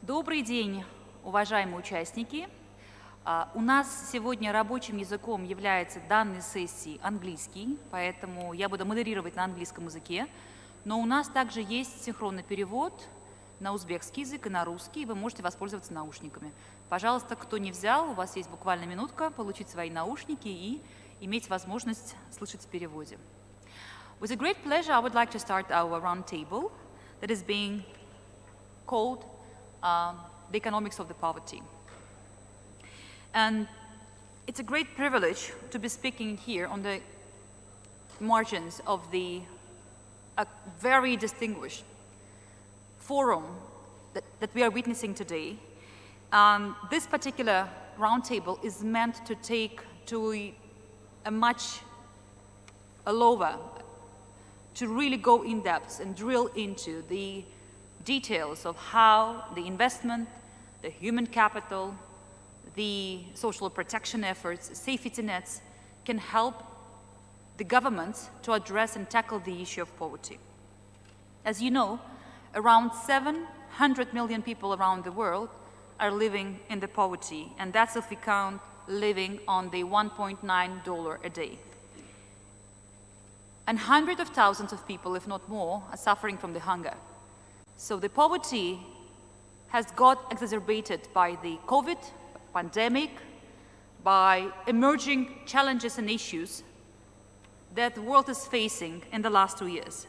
Добрый день, уважаемые участники. У нас сегодня рабочим языком является данной сессии английский, поэтому я буду модерировать на английском языке. Но у нас также есть синхронный перевод на узбекский язык и на русский, и вы можете воспользоваться наушниками. Пожалуйста, кто не взял, у вас есть буквально минутка получить свои наушники и иметь возможность слышать в переводе. With a great pleasure, I would like to start our roundtable that is being called the economics of the poverty. And it's a great privilege to be speaking here on the margins of a very distinguished forum that we are witnessing today. This particular roundtable is meant to take to a much lower, to really go in depth and drill into the details of how the investment, the human capital, the social protection efforts, safety nets can help the governments to address and tackle the issue of poverty. As you know, around 700 million people around the world are living in the poverty, and that's if we count living on the $1.9 a day. And hundreds of thousands of people, if not more, are suffering from the hunger. So the poverty has got exacerbated by the COVID pandemic, by emerging challenges and issues that the world is facing in the last 2 years.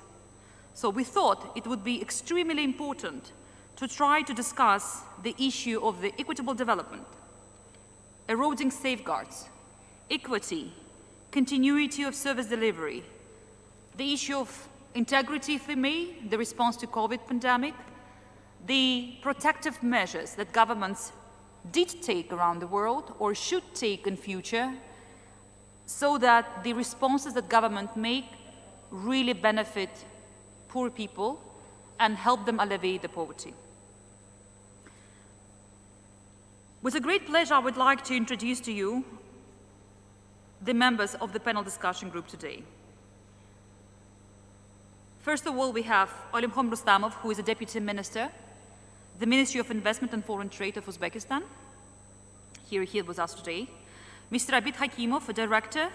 So we thought it would be extremely important to try to discuss the issue of the equitable development, eroding safeguards, equity, continuity of service delivery, the issue of integrity, if we may, the response to COVID pandemic, the protective measures that governments did take around the world or should take in future so that the responses that government make really benefit poor people and help them alleviate the poverty. With a great pleasure, I would like to introduce to you the members of the panel discussion group today. First of all, we have Olimxon Rustamov, who is a Deputy Minister, the Ministry of Investment and Foreign Trade of Uzbekistan, here with us today. Mr. Abid Hakimov, a Director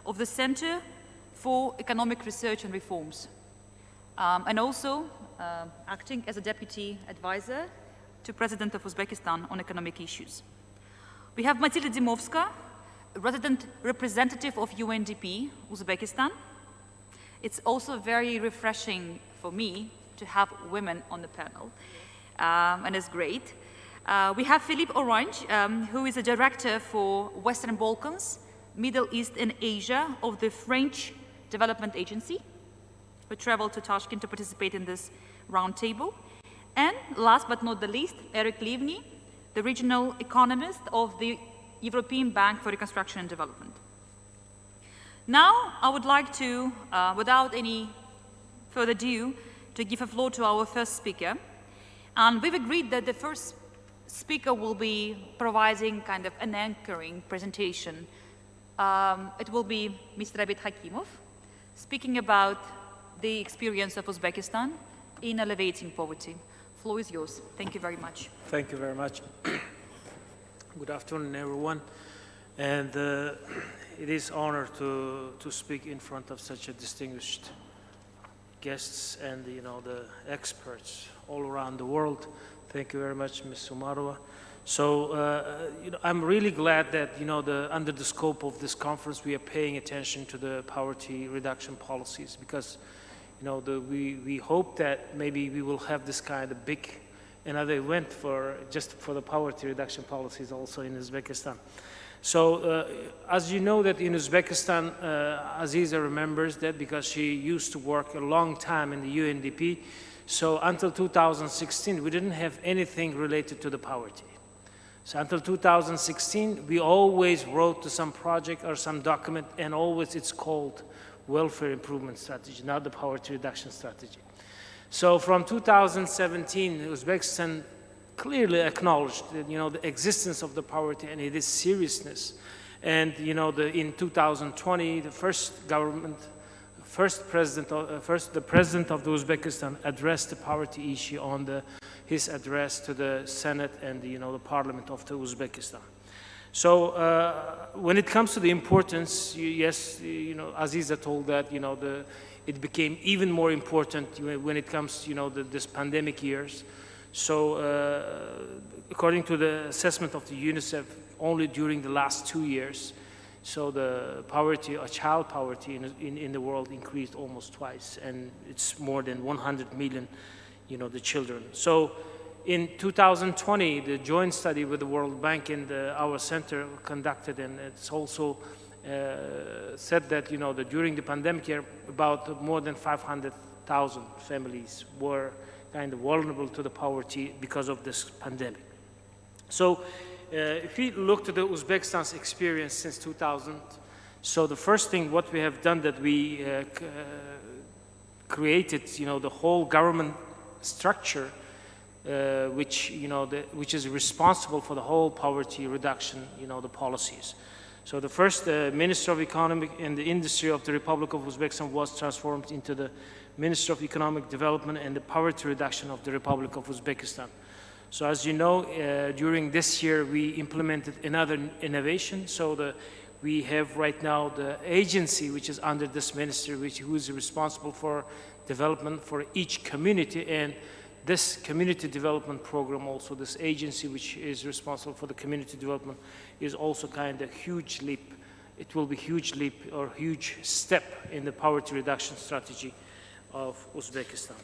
of the Center for Economic Research and Reforms, and also acting as a Deputy Advisor to President of Uzbekistan on economic issues. We have Matilda Dimovska, Resident Representative of UNDP, Uzbekistan. It's also very refreshing for me to have women on the panel, and it's great. We have Philippe Orange, who is a Director for Western Balkans, Middle East and Asia of the French Development Agency, who traveled to Tashkent to participate in this roundtable. And last but not the least, Eric Livni, the Regional Economist of the European Bank for Reconstruction and Development. Now, I would like to, without any further ado, to give a floor to our first speaker. And we've agreed that the first speaker will be providing kind of an anchoring presentation. It will be Mr. Abid Hakimov, speaking about the experience of Uzbekistan in alleviating poverty. The floor is yours. Thank you very much. Thank you very much. Good afternoon, everyone. And it is an honor to speak in front of such a distinguished guests and the experts all around the world. Thank you very much, Ms. Umarova. So I'm really glad that under the scope of this conference we are paying attention to the poverty reduction policies, because we hope that maybe we will have this kind of big another event just for the poverty reduction policies also in Uzbekistan. So as you know that in Uzbekistan, Aziza remembers that because she used to work a long time in the UNDP. So until 2016, we didn't have anything related to the poverty. So until 2016, we always wrote to some project or some document, and always it's called welfare improvement strategy, not the poverty reduction strategy. So from 2017, Uzbekistan clearly acknowledged that, the existence of the poverty and its seriousness. And in 2020, the the president of the Uzbekistan addressed the poverty issue on the his address to the Senate and the Parliament of the Uzbekistan. So when it comes to the importance, yes, Aziza told that it became even more important when it comes to this pandemic years. So according to the assessment of the UNICEF, only during the last 2 years, so the poverty, or child poverty in the world increased almost twice, and it's more than 100 million, the children. So in 2020, the joint study with the World Bank and our center conducted, and it's also said that, that during the pandemic year, about more than 500,000 families were kind of vulnerable to the poverty because of this pandemic. So if we look to the Uzbekistan's experience since 2000, so the first thing what we have done that we created, the whole government structure, which is responsible for the whole poverty reduction, the policies. So the first Minister of Economy and the Industry of the Republic of Uzbekistan was transformed into the Minister of Economic Development and the Poverty Reduction of the Republic of Uzbekistan. So as you know, during this year, we implemented another innovation. So we have right now the agency which is under this ministry, who is responsible for development for each community. And this community development program, also this agency which is responsible for the community development, is also kind of a huge leap. It will be a huge leap or huge step in the poverty reduction strategy of Uzbekistan.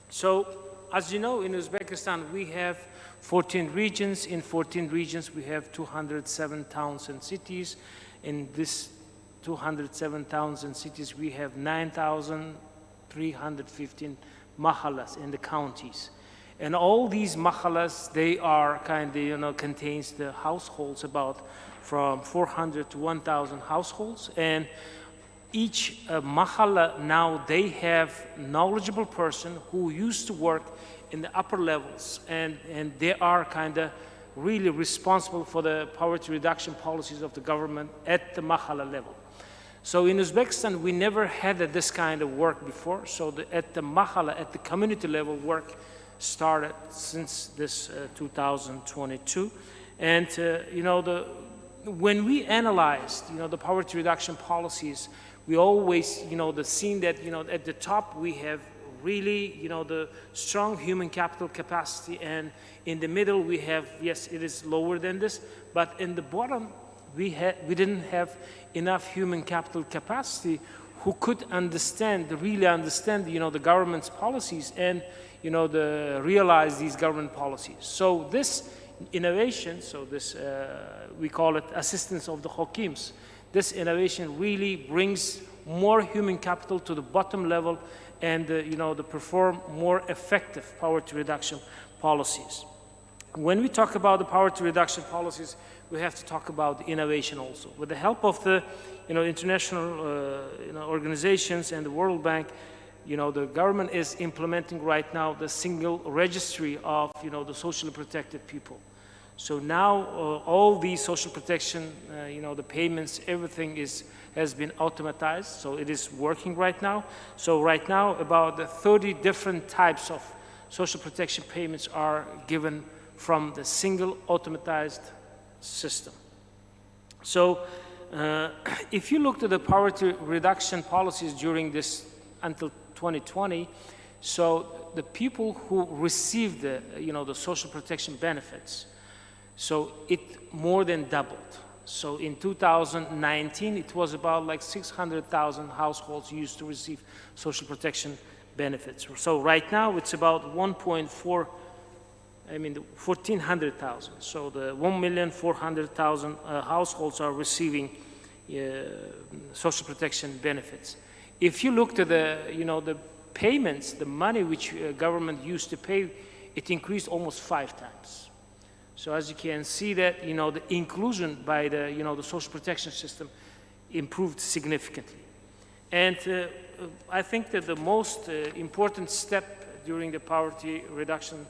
So, as you know, in Uzbekistan, we have 14 regions. In 14 regions, we have 207 towns and cities. In this 207 towns and cities, we have 9,315 mahallas in the counties. And all these mahallas, they are kind of, contains the households about from 400 to 1,000 households. And each mahalla now, they have knowledgeable person who used to work in the upper levels, and they are kind of really responsible for the poverty reduction policies of the government at the mahalla level. So in Uzbekistan, we never had this kind of work before. So at the mahalla, at the community level, work started since this 2022. And when we analyzed the poverty reduction policies, we always seen that at the top we have really the strong human capital capacity, and in the middle we have, yes, it is lower than this, but in the bottom we didn't have enough human capital capacity who could really understand the government's policies and realize these government policies. So this innovation, so this we call it assistance of the hakims. This innovation really brings more human capital to the bottom level and to perform more effective poverty reduction policies. When we talk about the poverty reduction policies, we have to talk about the innovation also. With the help of the international organizations and the World Bank, the government is implementing right now the single registry of the socially protected people. So now all these social protection, the payments, everything has been automatized. So it is working right now. So right now about 30 different types of social protection payments are given from the single automatized system. So if you look to the poverty reduction policies during this until 2020, so the people who received the social protection benefits, so it more than doubled. So in 2019, it was about like 600,000 households used to receive social protection benefits. So right now it's about 1,400,000. So the 1,400,000 households are receiving social protection benefits. If you look to the, the payments, the money which government used to pay, it increased almost 5 times. So as you can see that, the inclusion by the, the social protection system improved significantly. And I think that the most important step during the poverty reduction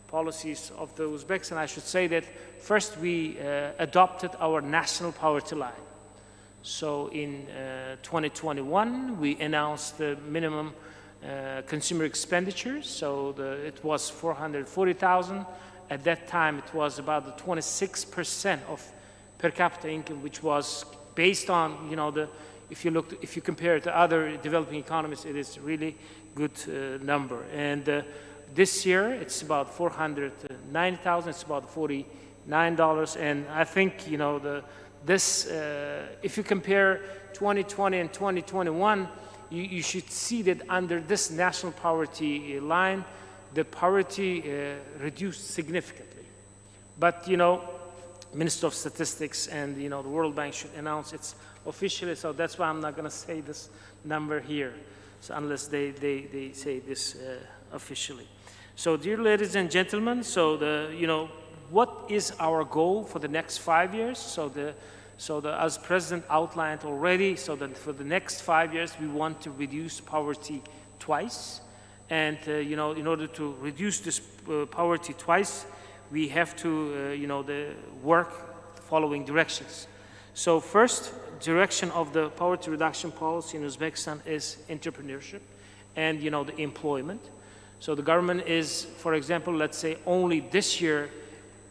policies of the Uzbekistan, I should say that first we adopted our national poverty line. So in 2021, we announced the minimum consumer expenditures. So it was 440,000. At that time, it was about the 26% of per capita income, which was based on, if you compare it to other developing economies, it is really good number. And this year, it's about 490,000. It's about $49. And I think, if you compare 2020 and 2021, you should see that under this national poverty line, the poverty reduced significantly. But, Minister of Statistics and, the World Bank should announce it officially, so that's why I'm not going to say this number here, so unless they say this officially. So, dear ladies and gentlemen, so what is our goal for the next 5 years? So as President outlined already, so that for the next 5 years, we want to reduce poverty twice. And, in order to reduce this poverty twice, we have to, work the following directions. So first direction of the poverty reduction policy in Uzbekistan is entrepreneurship and, the employment. So the government is, for example, let's say only this year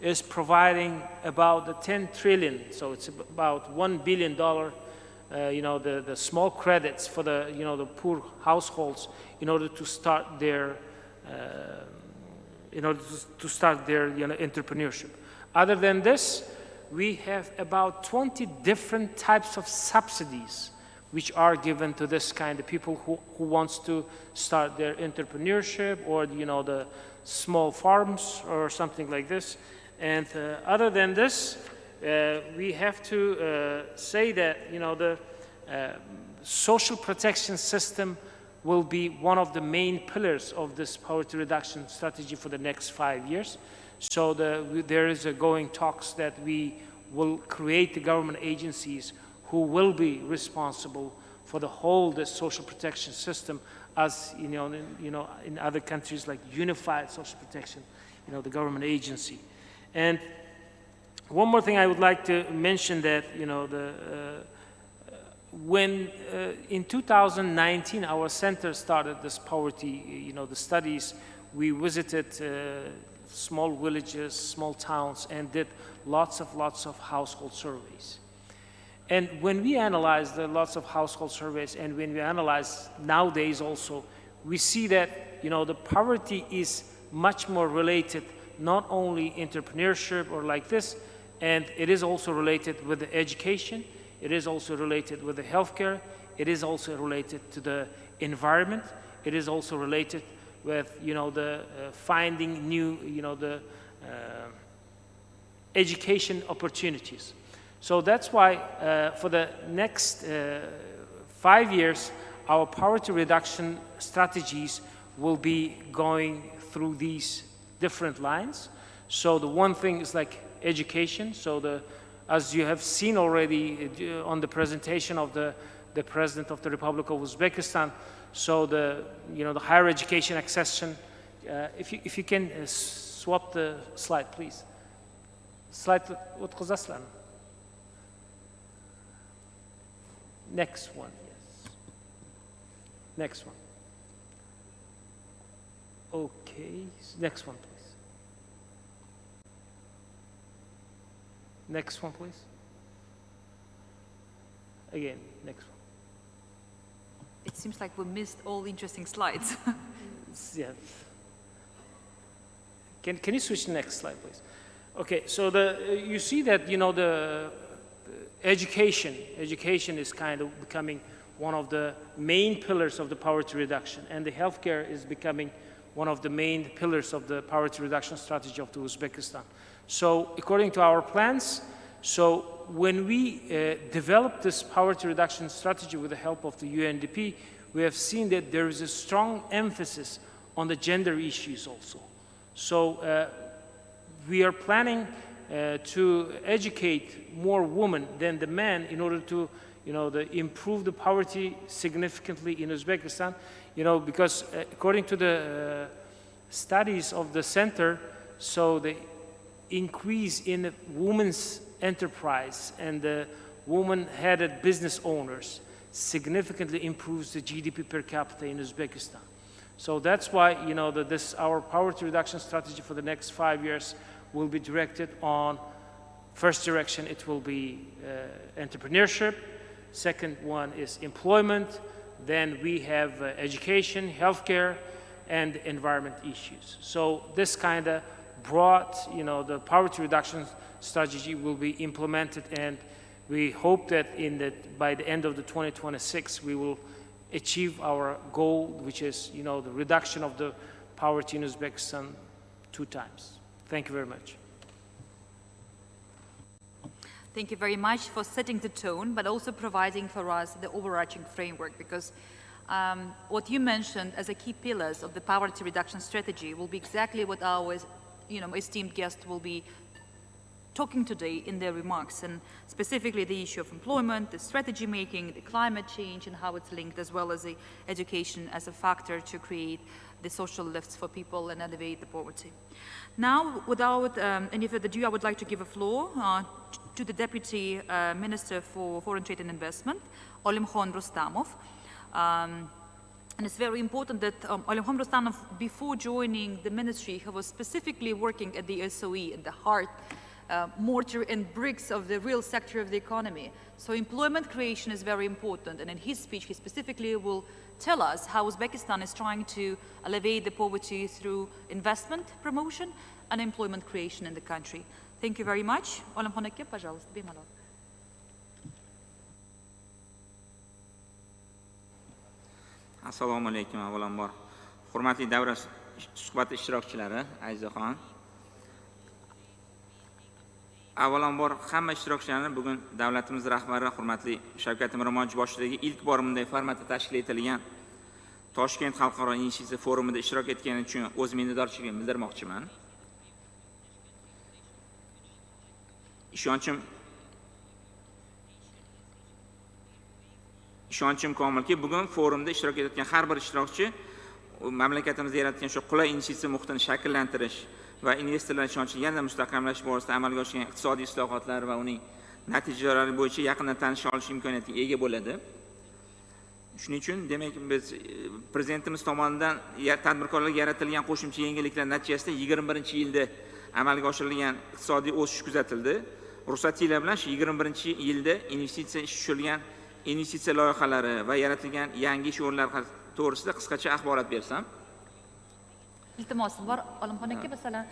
is providing about the 10 trillion, so it's about $1 billion, the small credits for the, the poor households in order to start their, entrepreneurship. Other than this, we have about 20 different types of subsidies which are given to this kind of people who wants to start their entrepreneurship or, the small farms or something like this. And other than this, we have to say that, the social protection system will be one of the main pillars of this poverty reduction strategy for the next 5 years. So there is a going talks that we will create the government agencies who will be responsible for the whole the social protection system, as in other countries like unified social protection, the government agency. And one more thing I would like to mention that, when in 2019 our center started this poverty, the studies, we visited small villages, small towns, and did lots of household surveys. And when we analyzed the lots of household surveys, and when we analyze nowadays also, we see that, the poverty is much more related, not only entrepreneurship or like this, and it is also related with the education, it is also related with the healthcare, it is also related to the environment, it is also related with, the finding new, the education opportunities. So that's why for the next 5 years, our poverty reduction strategies will be going through these different lines. So the one thing is like education. So as you have seen already on the presentation of the President of the Republic of Uzbekistan, so the higher education accession. If you can swap the slide, please. Slide o'tkazasizlarmi? Next one, yes. Next one. Okay, next one, please. Next one, please. Again, next one. It seems like we missed all interesting slides. Yeah. Can you switch to the next slide, please? Okay, so you see that, the education is kind of becoming one of the main pillars of the poverty reduction, and the healthcare is becoming one of the main pillars of the poverty reduction strategy of the Uzbekistan. So according to our plans, so when we developed this poverty reduction strategy with the help of the UNDP, we have seen that there is a strong emphasis on the gender issues also. So we are planning to educate more women than the men in order to, improve the poverty significantly in Uzbekistan, because according to the studies of the center, so the increase in the women's enterprise and the woman-headed business owners significantly improves the GDP per capita in Uzbekistan. So that's why, our poverty reduction strategy for the next 5 years will be directed on, first direction, it will be entrepreneurship. Second one is employment. Then we have education, healthcare, and environment issues. So this kind of broad, the poverty reduction strategy will be implemented, and we hope that by the end of the 2026, we will achieve our goal, which is, the reduction of the poverty in Uzbekistan 2 times. Thank you very much. Thank you very much for setting the tone, but also providing for us the overarching framework, because what you mentioned as a key pillars of the poverty reduction strategy will be exactly what our esteemed guests will be talking today in their remarks, and specifically the issue of employment, the strategy making, the climate change and how it's linked, as well as the education as a factor to create the social lifts for people and elevate the poverty. Now, without any further ado, I would like to give a floor to the Deputy Minister for Foreign Trade and Investment, Olimxon Rustamov. And it's very important that Olimxon Rustamov, before joining the ministry, he was specifically working at the SOE, at the heart, mortar and bricks of the real sector of the economy. So employment creation is very important, and in his speech he specifically will tell us how Uzbekistan is trying to alleviate the poverty through investment promotion and employment creation in the country. Thank you very much. Olimxon aka, пожалуйста, bemalol. Assalomu alaykum avvalambor. Hurmatli davra suhbati ishtirokchilari, azizaxon. Avvalambor hamma ishtirokchilarni bugun davlatimiz rahbari hurmatli Shavkat Miromonovich boshidagi ilk bor bunday formatda tashkil etilgan Toshkent xalqaro investitsiya forumida ishtirok etgani uchun o'z minnatdorchiligimni bildirmoqchiman. Ishonchim komilki, bugun forumda ishtirok etayotgan har bir ishtirokchi mamlakatimizda yaratgan shu qulay investitsiya muhitini shakllantirish va investorlar ishonchini yanada mustahkamlash borasida amalga oshgan iqtisodiy islohotlar va uning natijalari bo'yicha yaqindan tanisha olish imkoniyatiga ega bo'ladi. Shuning uchun, demak, biz prezidentimiz tomonidan tadbirkorlarga yaratilgan qo'shimcha yengilliklar natijasida 21-yilda amalga oshirilgan iqtisodiy o'sish kuzatildi. Ruxsatchilar bilan shu 21-yilda investitsiya ish tushirilgan investitsiya loyihalari va yaratilgan yangi ish o'rinlari to'g'risida qisqacha axborot bersam. Iltimos bor, Olimxon aka, masalan,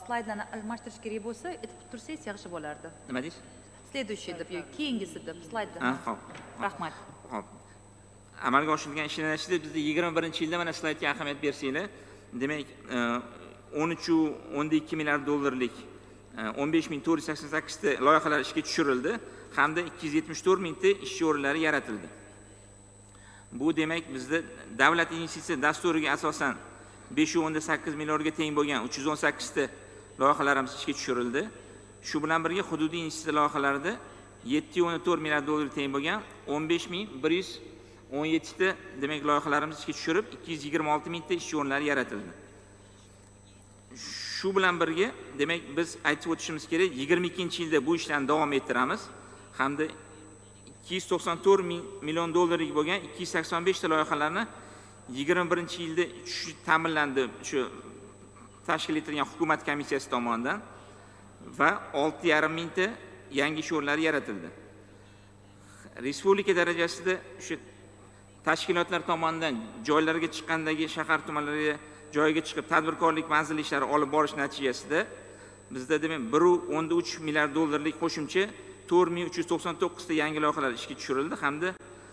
slaydlarni almashtirish kerak bo'lsa, aytib tursangiz yaxshi bo'lardi. Nima deysiz? Следующий deb, keyingisi deb slaydlar. Xo'p. Rahmat. Xo'p. Amalga oshirilgan ishlar natijasida bizda 21-yilda mana slaydga ahamiyat bersanglar, demak, 13.12 milliard dollarlik 15.488 ta loyihalar ishga tushirildi hamda 274 mingta ish o'rinlari yaratildi. Bu demak bizda davlat investitsiya dasturiga asosan 5.8 milliardga teng bo'lgan 318 ta loyihalarimiz ishga tushirildi. Shu bilan birga hududiy investitsiya loyihalarida 7.4 milliard dollarga teng bo'lgan 15.117 ta demak loyihalarimiz ishga tushirib 226 mingta ish o'rinlari yaratildi. Shu bilan birga demak biz aytib o'tishimiz kerak, 22-yilda bu ishlarni davom ettiramiz hamda 294 million dollarga bo'lgan 285 ta loyihalarni 21-yilda ta'minlandi shu tashkil etilgan hukumat komissiyasi tomonidan va 6,5 mingta yangi ish o'rinlari yaratildi. Respublika darajasida shu tashkilotlar tomonidan joylarga chiqqandagi shahar tumanlariga joyiga chiqib tadbirkorlik manzilli ishlari olib borish natijasida bizda demak 1.3 milliard dollarlik qo'shimcha 4.399 ta yangi loyihalar ishga tushirildi hamda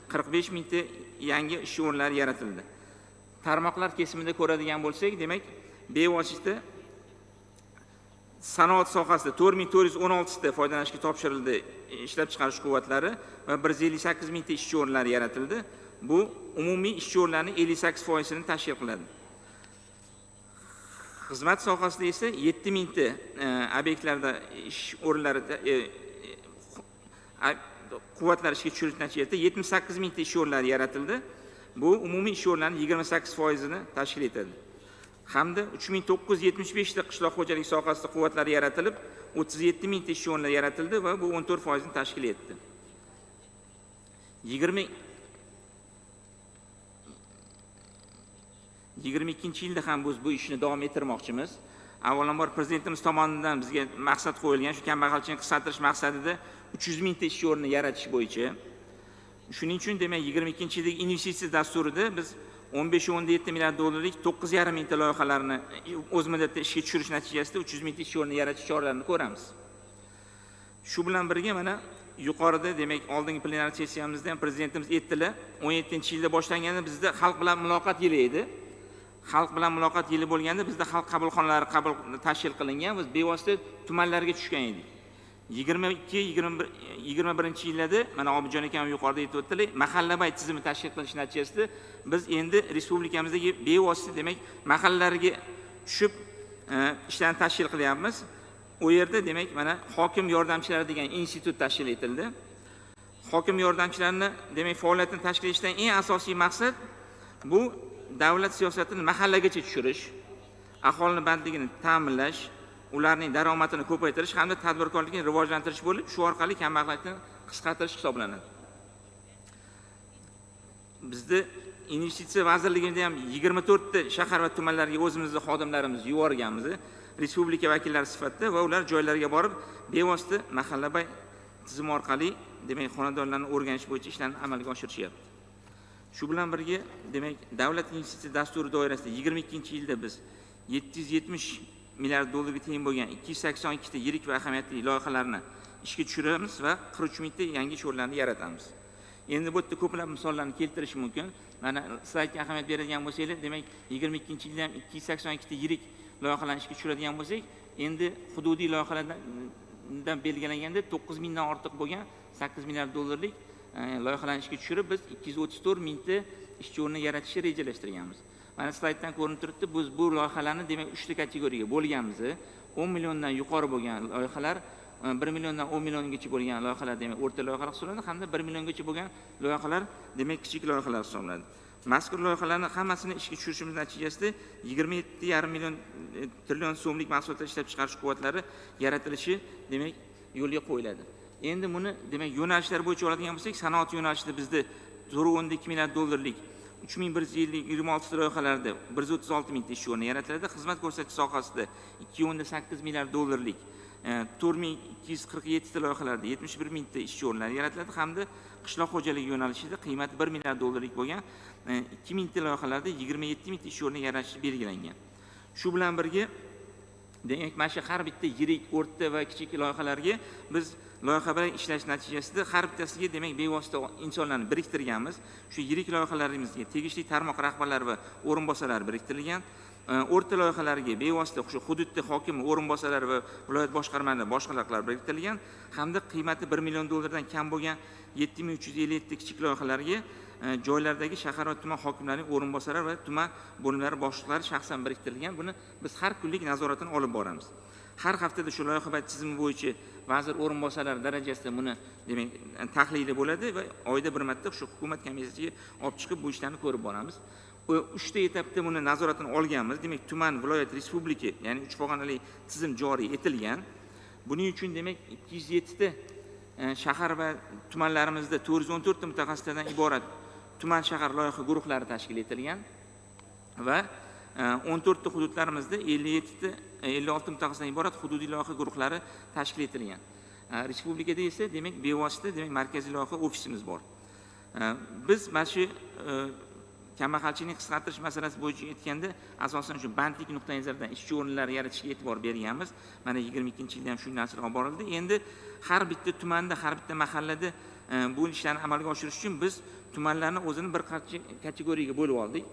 45 mingta yangi ish o'rinlari yaratildi. Tarmoqlar kesimida ko'radigan bo'lsak, demak, bevosita sanoat sohasida 4.416 ta foydalanishga topshirildi ishlab chiqarish quvvatlari va 158 mingta ish o'rinlari yaratildi. Bu umumiy ish o'rinlarining 58% ni tashkil qiladi. Xizmat sohasida esa 7 mingta obyektlarda ish o'rinlari quvvatlar ishga tushirish natijasida 78 mingta ish o'rinlari yaratildi. Bu umumiy ish o'rinlarining 28% ni tashkil etadi. Hamda 3975 ta qishloq xo'jalik sohasida quvvatlar yaratilib, 37 mingta ish o'rinlari yaratildi va bu 14% ni tashkil etdi. 20 22-yilda ham biz bu ishni davom ettirmoqchimiz. Avvalambor prezidentimiz tomonidan bizga maqsad qo'yilgan, shu kambag'alchilikni qisqartirish maqsadida 300 mingta ish o'rnini yaratish bo'yicha. Shuning uchun demak 22-yildagi investitsiya dasturida biz 15-17 milliard dollarlik 9,5 mingta loyihalarni o'z muddatida ishga tushirish natijasida 300 mingta ish o'rnini yaratish choralarini ko'ramiz. Shu bilan birga mana yuqorida demak oldingi plenar sessiyamizda ham prezidentimiz aytdilar, 17-yilda boshlanganda bizda xalq bilan muloqot yili edi. Xalq bilan muloqot yili bo'lganda bizda xalq qabulxonalari tashkil qilingan, biz bevosita tumanlarga tushgan edik. 22-21-yillarda mana Obidjon akam yuqorida aytib o'tdilar, mahallabay tizimi tashkil qilish natijasida biz endi respublikamizdagi bevosita demak mahallalarga tushib ishlarni tashkil qilyapmiz. U yerda demak mana hokim yordamchilari degan institut tashkil etildi. Hokim yordamchilarini demak faoliyatini tashkil etishdan eng asosiy maqsad bu davlat siyosatini mahallagacha tushirish, aholini bandligini ta'minlash, ularning daromadini ko'paytirish hamda tadbirkorlikni rivojlantirish bo'lib, shu orqali kambag'allikni qisqartirish hisoblanadi. Bizda investitsiya vazirligida ham 24 ta shahar va tumanlarga o'zimizning xodimlarimizni yuborganmiz, respublika vakillari sifatida, va ular joylarga borib bevosita mahallabay tizim orqali demak xonadonlarni o'rganish bo'yicha ishlarni amalga oshirishyapti. Shu bilan birga demak davlat investitsiya dasturi doirasida 22-yilda biz 770 milliard dollarga teng bo'lgan 282 ta yirik va ahamiyatli loyihalarni ishga tushiramiz va 43 mingta yangi ish o'rnlarini yaratamiz. Endi bu yerda ko'plab misollarni keltirish mumkin. Mana slaydga ahamiyat beradigan bo'lsanglar, demak 22-yilda ham 282 ta yirik loyihalarni ishga tushiradigan bo'lsak, endi hududiy loyihalardan belgilanganda 9 mingdan ortiq bo'lgan 8 milliard dollarlik loyihalarni ishga tushirib, biz 234 mingta ish o'rni yaratishni rejalashtirganmiz. Mana slayddan ko'rinib turibdi, biz bu loyihalarni demak 3 ta kategoriyaga bo'lganmiz. 10 milliondan yuqori bo'lgan loyihalar, 1 milliondan 10 milliongacha bo'lgan loyihalar demak o'rta loyihalar hisoblanadi, hamda 1 milliongacha bo'lgan loyihalar demak kichik loyihalar hisoblanadi. Mazkur loyihalarni hammasini ishga tushirishimiz natijasida 27,5 trillion so'mlik mahsulotlar ishlab chiqarish quvvatlari yaratilishi demak yo'lga qo'yiladi. Endi buni demak yo'nalishlar bo'yicha oladigan bo'lsak, sanoat yo'nalishida bizda 412 milliard dollarlik 3126 loyihalarda 136 mingta ish o'rni yaratiladi. Xizmat ko'rsatish sohasida 2.8 milliard dollarlik 4247 ta loyihalarda 71 mingta ish o'rnlari yaratiladi, hamda qishloq xo'jaligi yo'nalishida qiymati 1 milliard dollarlik bo'lgan 2000 ta loyihalarda 27 mingta ish o'rni yaratish belgilangan. Shu bilan birga demak mana shu har bitta yirik, o'rta va kichik loyihalarga biz loyiha bilan ishlash natijasida har bittasiga demak bevosita insonlarni biriktirganmiz. Shu yirik loyihalarimizga tegishli tarmoq rahbarlari va o'rinbosarlari biriktirilgan. O'rta loyihalarga bevosita shu hududda hokim o'rinbosarlari va viloyat boshqarmalari boshqalar biriktirilgan, hamda qiymati 1 million dollardan kam bo'lgan 7357 ta kichik loyihalarga joylardagi shahar va tuman hokimlarining o'rinbosarlari va tuman bo'limlari boshliqlari shaxsan biriktirilgan. Buni biz har kunlik nazoratini olib boramiz. Har haftada shu loyiha tizimi bo'yicha vazir o'rinbosarlari darajasida buni demak tahlili bo'ladi va oyda bir marta shu hukumat komissiyasiga olib chiqib bu ishlarni ko'rib boramiz. 3 ta etapda buni nazoratini olganmiz. Demak tuman, viloyat, respublika, ya'ni 3 pog'onali tizim joriy etilgan. Buning uchun demak 207 ta shahar va tumanlarimizda 414 ta mutaxassislardan iborat tuman shahar loyiha guruhlari tashkil etilgan va 14 ta hududlarimizda 56 mutaxassisdan iborat hududiy loyiha guruhlari tashkil etilgan. Respublikada esa demak bevosita demak markaziy loyiha ofisimiz bor. Biz mana shu kambag'alchilikni qisqartirish masalasi bo'yicha aytganda asosan shu bandlik nuqtai nazaridan ishchi o'rinlari yaratishga e'tibor berganmiz. Mana 22-yilda ham shu narsa olib borildi. Endi har bitta tumanda, har bitta mahallada bu ishlarni amalga oshirish uchun biz tumanlarni o'zini bir qancha kategoriyaga bo'lib oldik.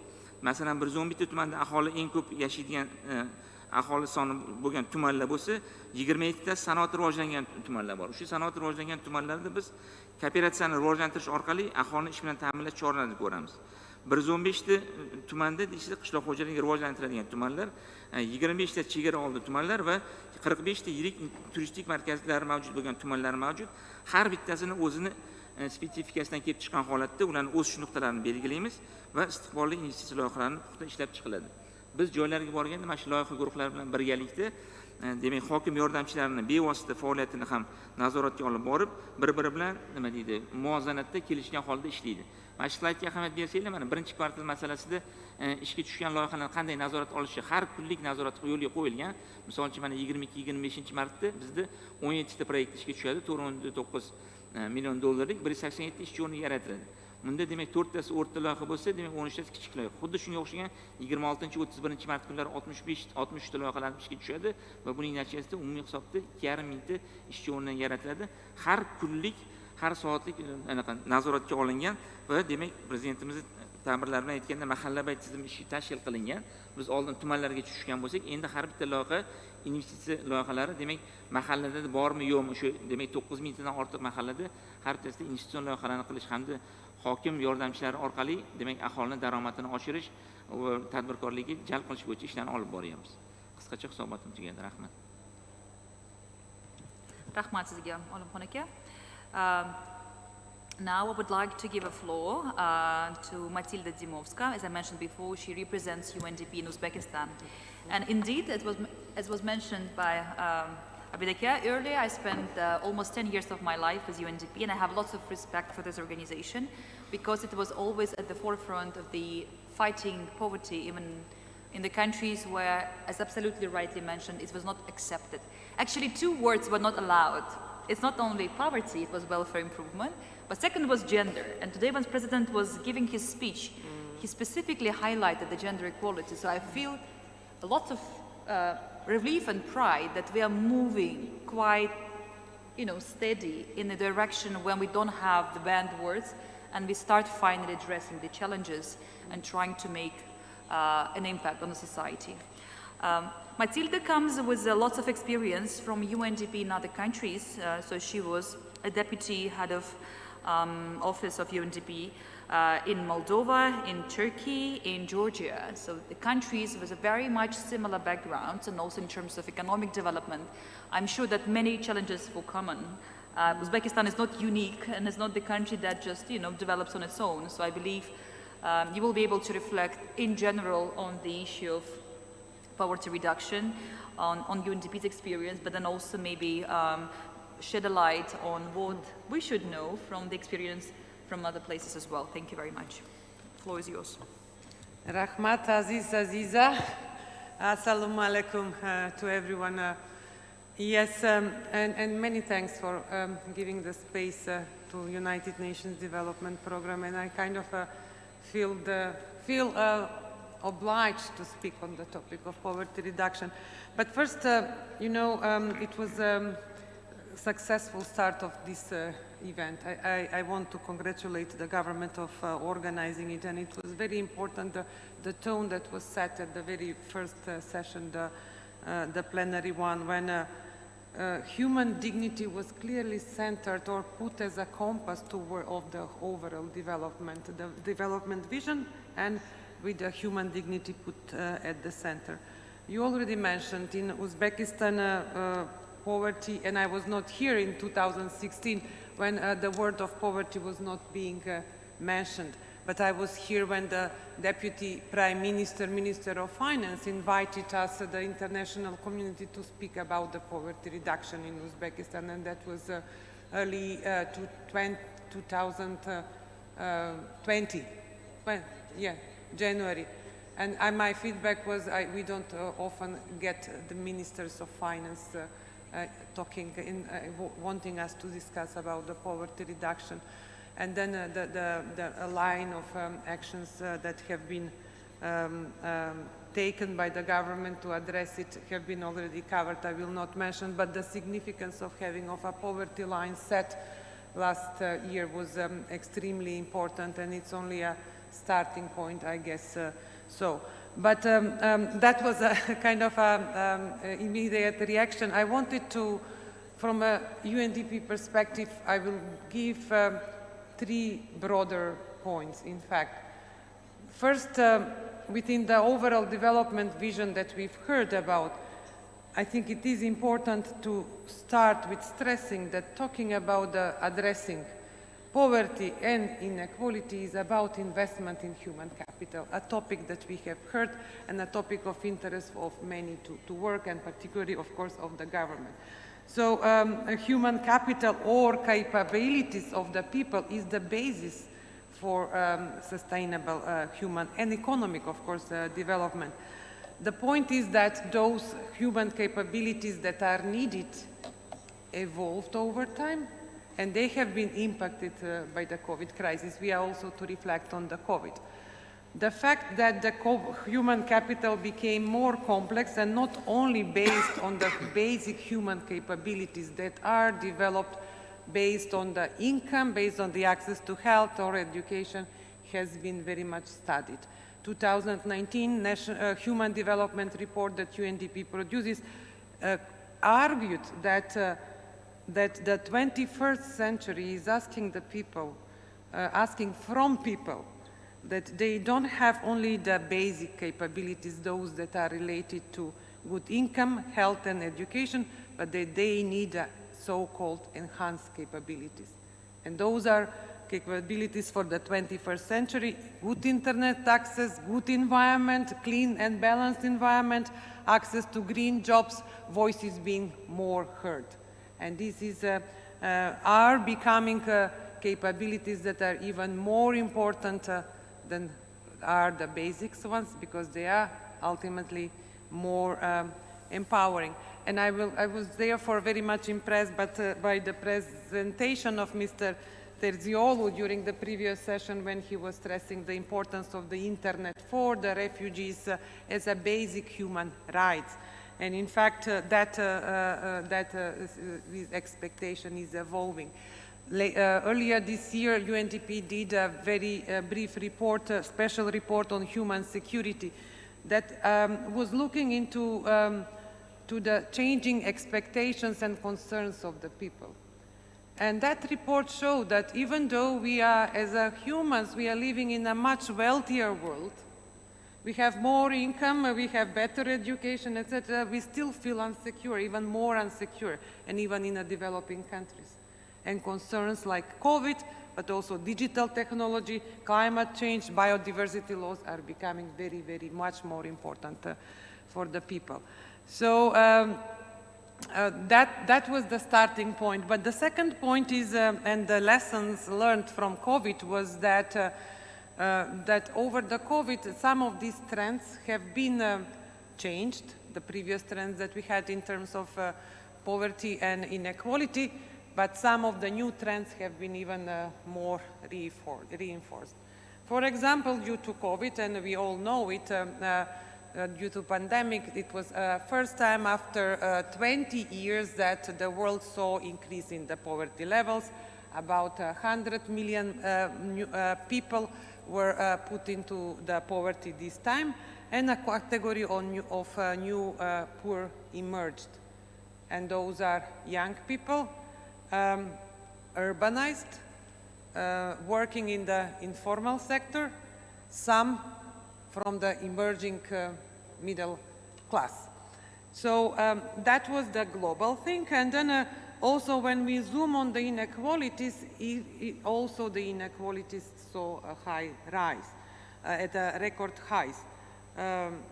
Masalan, 111 ta tumanda aholi eng ko'p yashaydigan aholi soni bo'lgan tumanlar bo'lsa, 27 ta sanoat rivojlangan tumanlar bor. Shu sanoat rivojlangan tumanlarda biz kooperatsiyani rivojlantirish orqali aholini ish bilan ta'minlash choralarini ko'ramiz. 115 ta tumanda esa qishloq xo'jaligini rivojlantiradigan tumanlar, 25 ta chegara oldi tumanlar va 45 ta yirik turistik markazlari mavjud bo'lgan tumanlar mavjud. Har bittasini o'zini spesifikasiyadan kelib chiqqan holatda ularni o'sish nuqtalarini belgilaymiz va istiqbolli investitsiya loyihalarini puxta ishlab chiqiladi. Biz joylarga borganda mana shu loyiha guruhlari bilan birgalikda demak hokim yordamchilarini bevosita faoliyatini ham nazoratga olib borib, bir-biri bilan nima deydi, muvozanatda kelishgan holda ishlaydi. Mana shu slaydga ahamiyat bersanglar, mana birinchi kvartal masalasida ishga tushgan loyihalar qanday nazorat olishi, har kunlik nazorat yo'lga qo'yilgan. Misol uchun mana 22-25-martda bizda 17 ta proyekt ishga tushadi, 4.9 million dollarlik 187 ish o'rni yaratiladi. Bunda demak 4 tasi o'rta loyiha bo'lsa, demak 13 tasi kichik loyiha. Xuddi shunga o'xshagan 26-31 mart kunlari 60 ta loyihalar ishga tushadi va buning natijasida umumiy hisobda 2,5 mingta ish o'rni yaratiladi. Har kunlik, har soatlik anaqa nazoratga olingan va demak prezidentimiz ta'birlar bilan aytganda mahalla-bay tizim ishi tashkil qilingan. Biz oldin tumanlarga tushgan bo'lsak, endi har bitta loyiha investitsiya loyihalari demak mahallada bormi yo'qmi, o'sha demak 9 mingtadan ortiq mahallada har bittasida investitsion loyihalarni qilish hamda hokim yordamchilari orqali demak aholining daromadini oshirish va tadbirkorlikka jalb qilish bo'yicha ishlarni olib boryapmiz. Qisqacha hisobotim tugadi. Rahmat. Rahmat sizga, Olimxon aka. Now I would like to give a floor to Matilda Dimovska. As I mentioned before, she represents UNDP in Uzbekistan. And indeed, as was mentioned by Abidaka earlier, I spent almost 10 years of my life with UNDP, and I have lots of respect for this organization because it was always at the forefront of the fighting poverty, even in the countries where, as absolutely rightly mentioned, it was not accepted. Actually, two words were not allowed. It's not only poverty, it was welfare improvement, but second was gender. And today when the President was giving his speech, he specifically highlighted the gender equality. So I feel a lot of relief and pride that we are moving quite, steady in a direction when we don't have the banned words and we start finally addressing the challenges and trying to make an impact on the society. Matilda comes with lots of experience from UNDP in other countries. So she was a deputy head of office of UNDP in Moldova, in Turkey, in Georgia. So the countries with a very much similar backgrounds, and also in terms of economic development, I'm sure that many challenges will come on. Uzbekistan is not unique and is not the country that just develops on its own. So I believe you will be able to reflect in general on the issue of poverty reduction, on UNDP's experience, but then also maybe shed a light on what we should know from the experience from other places as well. Thank you very much. The floor is yours. Rahmat, Aziz, Aziza. Assalamu alaikum to everyone. Yes, and many thanks for giving the space to United Nations Development Program, and I kind of feel obliged to speak on the topic of poverty reduction. But first, it was successful start of this event. I want to congratulate the government of organizing it, and it was very important the tone that was set at the very first session, the plenary one, when human dignity was clearly centered or put as a compass of the overall development, the development vision, and with the human dignity put at the center. You already mentioned in Uzbekistan poverty, and I was not here in 2016 when the word of poverty was not being mentioned, but I was here when the Deputy Prime Minister, Minister of Finance invited us, the international community, to speak about the poverty reduction in Uzbekistan, and that was early 2020, January. And my feedback was we don't often get the ministers of finance talking, wanting us to discuss about the poverty reduction. And then the line of actions that have been taken by the government to address it have been already covered. I will not mention, but the significance of having a poverty line set last year was extremely important, and it's only a starting point, I guess. But that was a kind of immediate reaction. I wanted to, from a UNDP perspective, I will give three broader points, in fact. First, within the overall development vision that we've heard about, I think it is important to start with stressing that talking about addressing poverty and inequality is about investment in human capital, a topic that we have heard and a topic of interest of many to work, and particularly, of course, of the government. So human capital or capabilities of the people is the basis for sustainable human and economic, of course, development. The point is that those human capabilities that are needed evolved over time, and they have been impacted by the COVID crisis. We are also to reflect on the COVID. The fact that the human capital became more complex and not only based on the basic human capabilities that are developed based on the income, based on the access to health or education, has been very much studied. 2019 Human Development Report that UNDP produces argued that the 21st century is asking the people, asking from people, that they don't have only the basic capabilities, those that are related to good income, health, and education, but that they need so-called enhanced capabilities. And those are capabilities for the 21st century: good internet access, good environment, clean and balanced environment, access to green jobs, voices being more heard. And this is, are becoming capabilities that are even more important than are the basics ones, because they are ultimately more empowering. And I was therefore very much impressed by the presentation of Mr. Terzioglu during the previous session, when he was stressing the importance of the internet for the refugees as a basic human right. And in fact, that expectation is evolving. Earlier this year, UNDP did a very brief report, a special report on human security that was looking into to the changing expectations and concerns of the people. And that report showed that even though we are, as humans, we are living in a much wealthier world, we have more income, we have better education, etc., we still feel insecure, even more insecure, and even in the developing countries. And concerns like COVID, but also digital technology, climate change, biodiversity loss are becoming very, very much more important for the people. So that was the starting point. But the second point is, and the lessons learned from COVID was that, that over the COVID, some of these trends have been changed, the previous trends that we had in terms of poverty and inequality, but some of the new trends have been even more reinforced. For example, due to COVID, and we all know it, due to pandemic, it was first time after 20 years that the world saw increase in the poverty levels. About 100 million people were put into the poverty this time, and a category of new poor emerged. And those are young people, urbanized, working in the informal sector, some from the emerging middle class. So that was the global thing. And then also when we zoom on the inequalities, also the inequalities saw a high rise, at a record highs,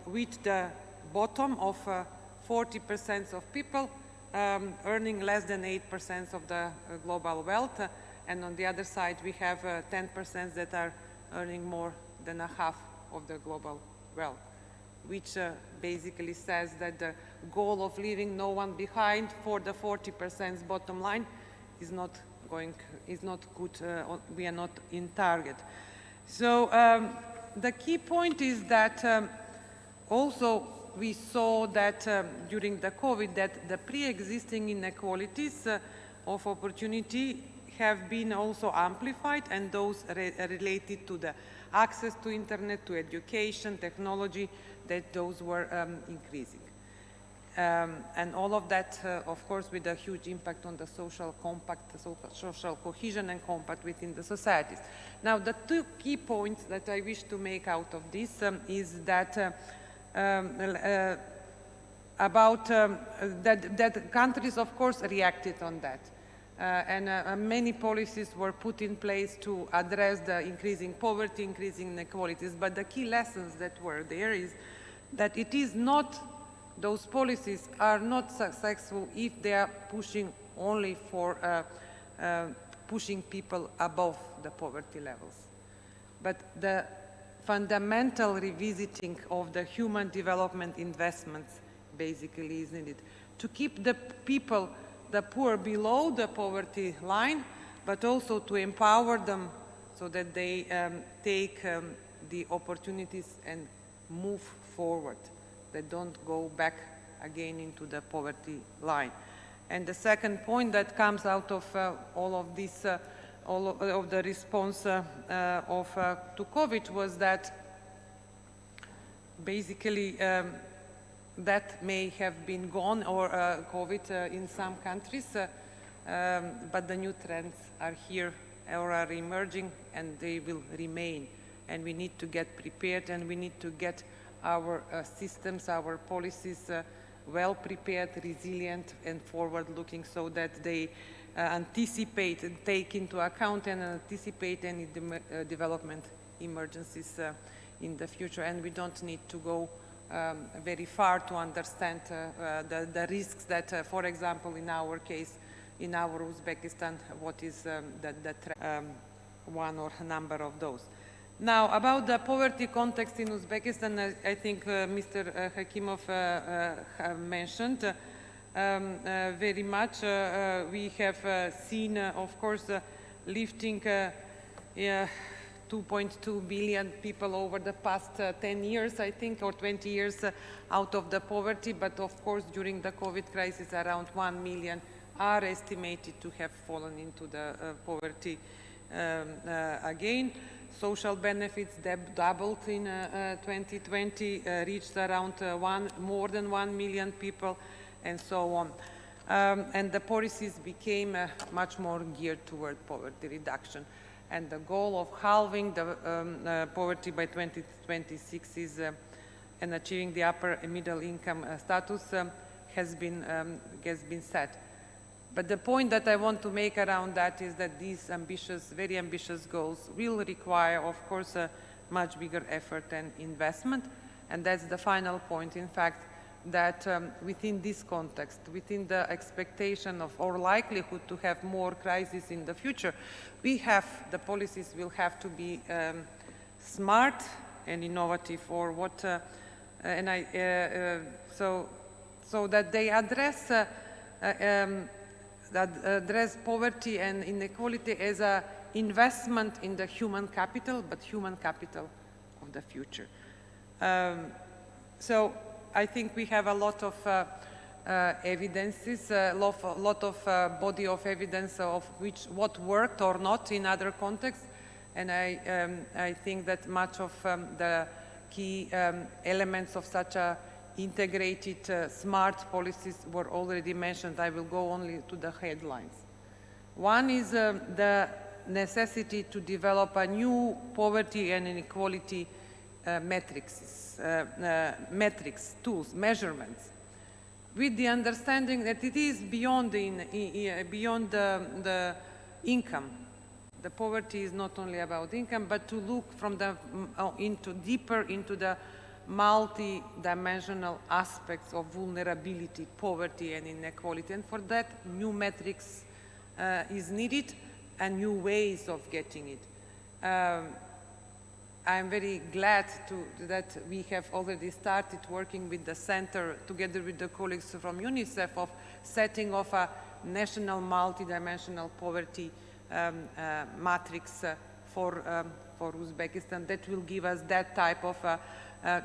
with the bottom of 40% of people earning less than 8% of the global wealth, and on the other side we have 10% that are earning more than a half of the global wealth, which basically says that the goal of leaving no one behind for the 40% bottom line is not good. We are not in target. So the key point is that also we saw that during the COVID that the pre-existing inequalities of opportunity have been also amplified, and those related to the access to internet, to education, technology, that those were increasing. And all of that, of course, with a huge impact on the social compact, social cohesion and compact within the societies. Now, the two key points that I wish to make out of this is that that countries, of course, reacted on that. And many policies were put in place to address the increasing poverty, increasing inequalities. But the key lessons that were there is that it is not, those policies are not successful if they are pushing only for pushing people above the poverty levels. but the fundamental revisiting of the human development investments basically is needed to keep the people, the poor, below the poverty line, but also to empower them so that they take the opportunities and move forward. They don't go back again into the poverty line. And the second point that comes out of all of this, all of the response to COVID was that basically that may have been gone, or COVID in some countries, but the new trends are here or are emerging, and they will remain. And we need to get prepared, and we need to get our systems, our policies well prepared, resilient, and forward-looking, so that they anticipate and take into account and anticipate any development emergencies in the future. And we don't need to go very far to understand the risks that, for example, in our case, in our Uzbekistan, what is one or a number of those. Now, about the poverty context in Uzbekistan, I think Mr. Hakimov mentioned very much. We have seen, of course, lifting 2.2 billion people over the past 10 years, I think, or 20 years out of the poverty. But of course, during the COVID crisis, around 1 million are estimated to have fallen into the poverty again. Social benefits doubled in 2020, reached around more than 1 million people, and so on. And the policies became much more geared toward poverty reduction. And the goal of halving the poverty by 2026 is, and achieving the upper and middle income status has been set. But the point that I want to make around that is that these ambitious, very ambitious goals will require, of course, a much bigger effort and investment. And that's the final point, in fact, that within this context, within the expectation of or likelihood to have more crises in the future, the policies will have to be smart and innovative, for what, so that they address poverty and inequality as an investment in the human capital, but human capital of the future. So I think we have a lot of evidences, a lot of body of evidence of what worked or not in other contexts, and I think that much of the key elements of such a integrated smart policies were already mentioned. I will go only to the headlines. One is the necessity to develop a new poverty and inequality metrics, tools, measurements, with the understanding that it is beyond the income. The poverty is not only about income, but to look from the deeper into the multi-dimensional aspects of vulnerability, poverty, and inequality. And for that, new metrics is needed and new ways of getting it. I'm very glad that we have already started working with the center, together with the colleagues from UNICEF, of setting of a national multi-dimensional poverty matrix for Uzbekistan that will give us that type of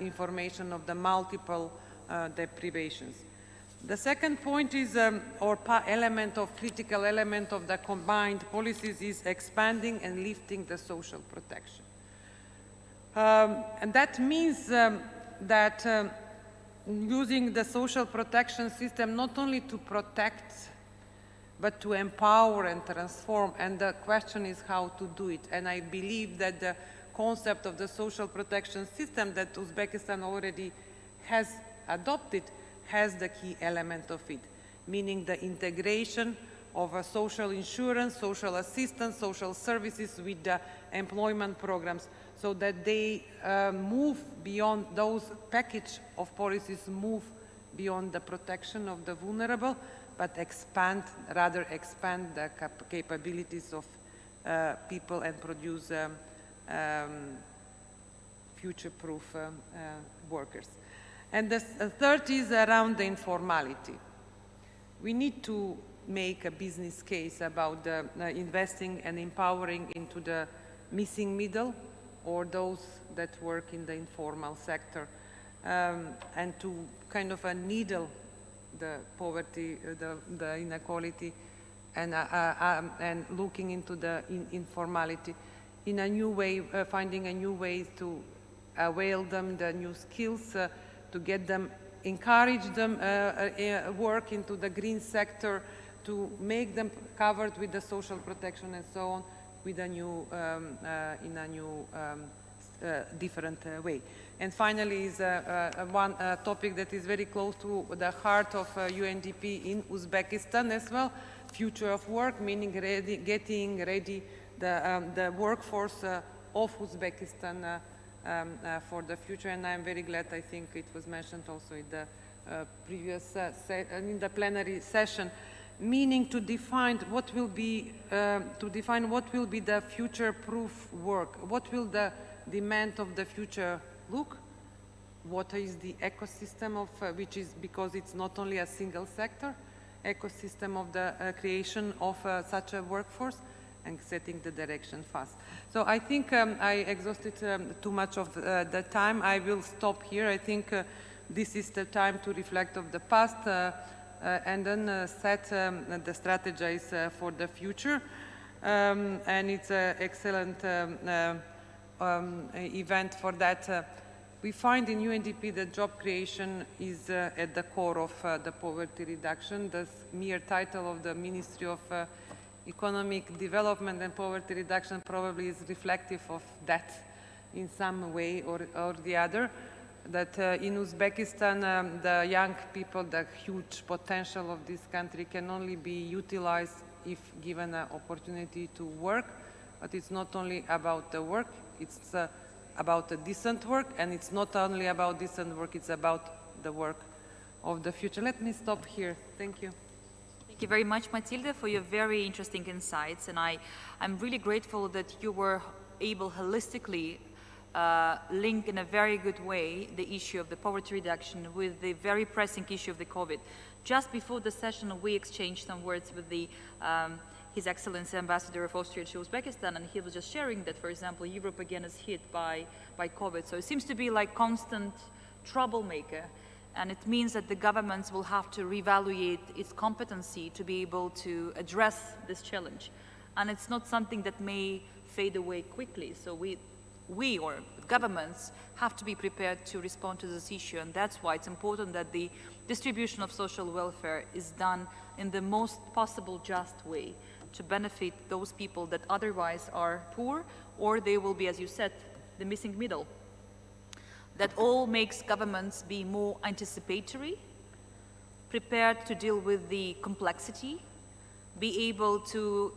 information of the multiple deprivations. The second point is, critical element of the combined policies is expanding and lifting the social protection. And that means that using the social protection system not only to protect, but to empower and transform. And the question is how to do it. And I believe that the concept of the social protection system that Uzbekistan already has adopted has the key element of it, meaning the integration of a social insurance, social assistance, social services with the employment programs, so that they move beyond those package of policies, move beyond the protection of the vulnerable, but rather expand the capabilities of people and produce future-proof workers. And the third is around the informality. We need to make a business case about investing and empowering into the missing middle or those that work in the informal sector, and to kind of needle the poverty, the inequality, and looking into the informality in a new way, finding a new way to avail them the new skills, to get them, encourage them work into the green sector, to make them covered with the social protection and so on, with a new, in a new different way. And finally is one topic that is very close to the heart of UNDP in Uzbekistan as well, future of work, meaning getting ready the workforce of Uzbekistan for the future. And I'm very glad, I think it was mentioned also in the previous, in the plenary session, meaning to define what will be, the future-proof work, what will the demand of the future look, what is the ecosystem of, which is, because it's not only a single sector, ecosystem of the creation of such a workforce, and setting the direction fast. So I think I exhausted too much of the time. I will stop here. I think this is the time to reflect of the past and then set the strategies for the future. And it's an excellent event for that. We find in UNDP that job creation is at the core of the poverty reduction. The mere title of the Ministry of Economic Development and Poverty Reduction probably is reflective of that in some way or the other. That in Uzbekistan, the young people, the huge potential of this country can only be utilized if given an opportunity to work. But it's not only about the work, it's about a decent work, and it's not only about decent work, it's about the work of the future. Let me stop here. Thank you. Thank you very much, Matilda, for your very interesting insights. And I'm really grateful that you were able holistically link in a very good way the issue of the poverty reduction with the very pressing issue of the COVID. Just before the session, we exchanged some words with the His Excellency Ambassador of Austria to Uzbekistan, and he was just sharing that, for example, Europe again is hit by COVID. So it seems to be like constant troublemaker, and it means that the governments will have to reevaluate its competency to be able to address this challenge. And it's not something that may fade away quickly. So we or governments have to be prepared to respond to this issue, and that's why it's important that the distribution of social welfare is done in the most possible just way to benefit those people that otherwise are poor, or they will be, as you said, the missing middle. That all makes governments be more anticipatory, prepared to deal with the complexity, be able to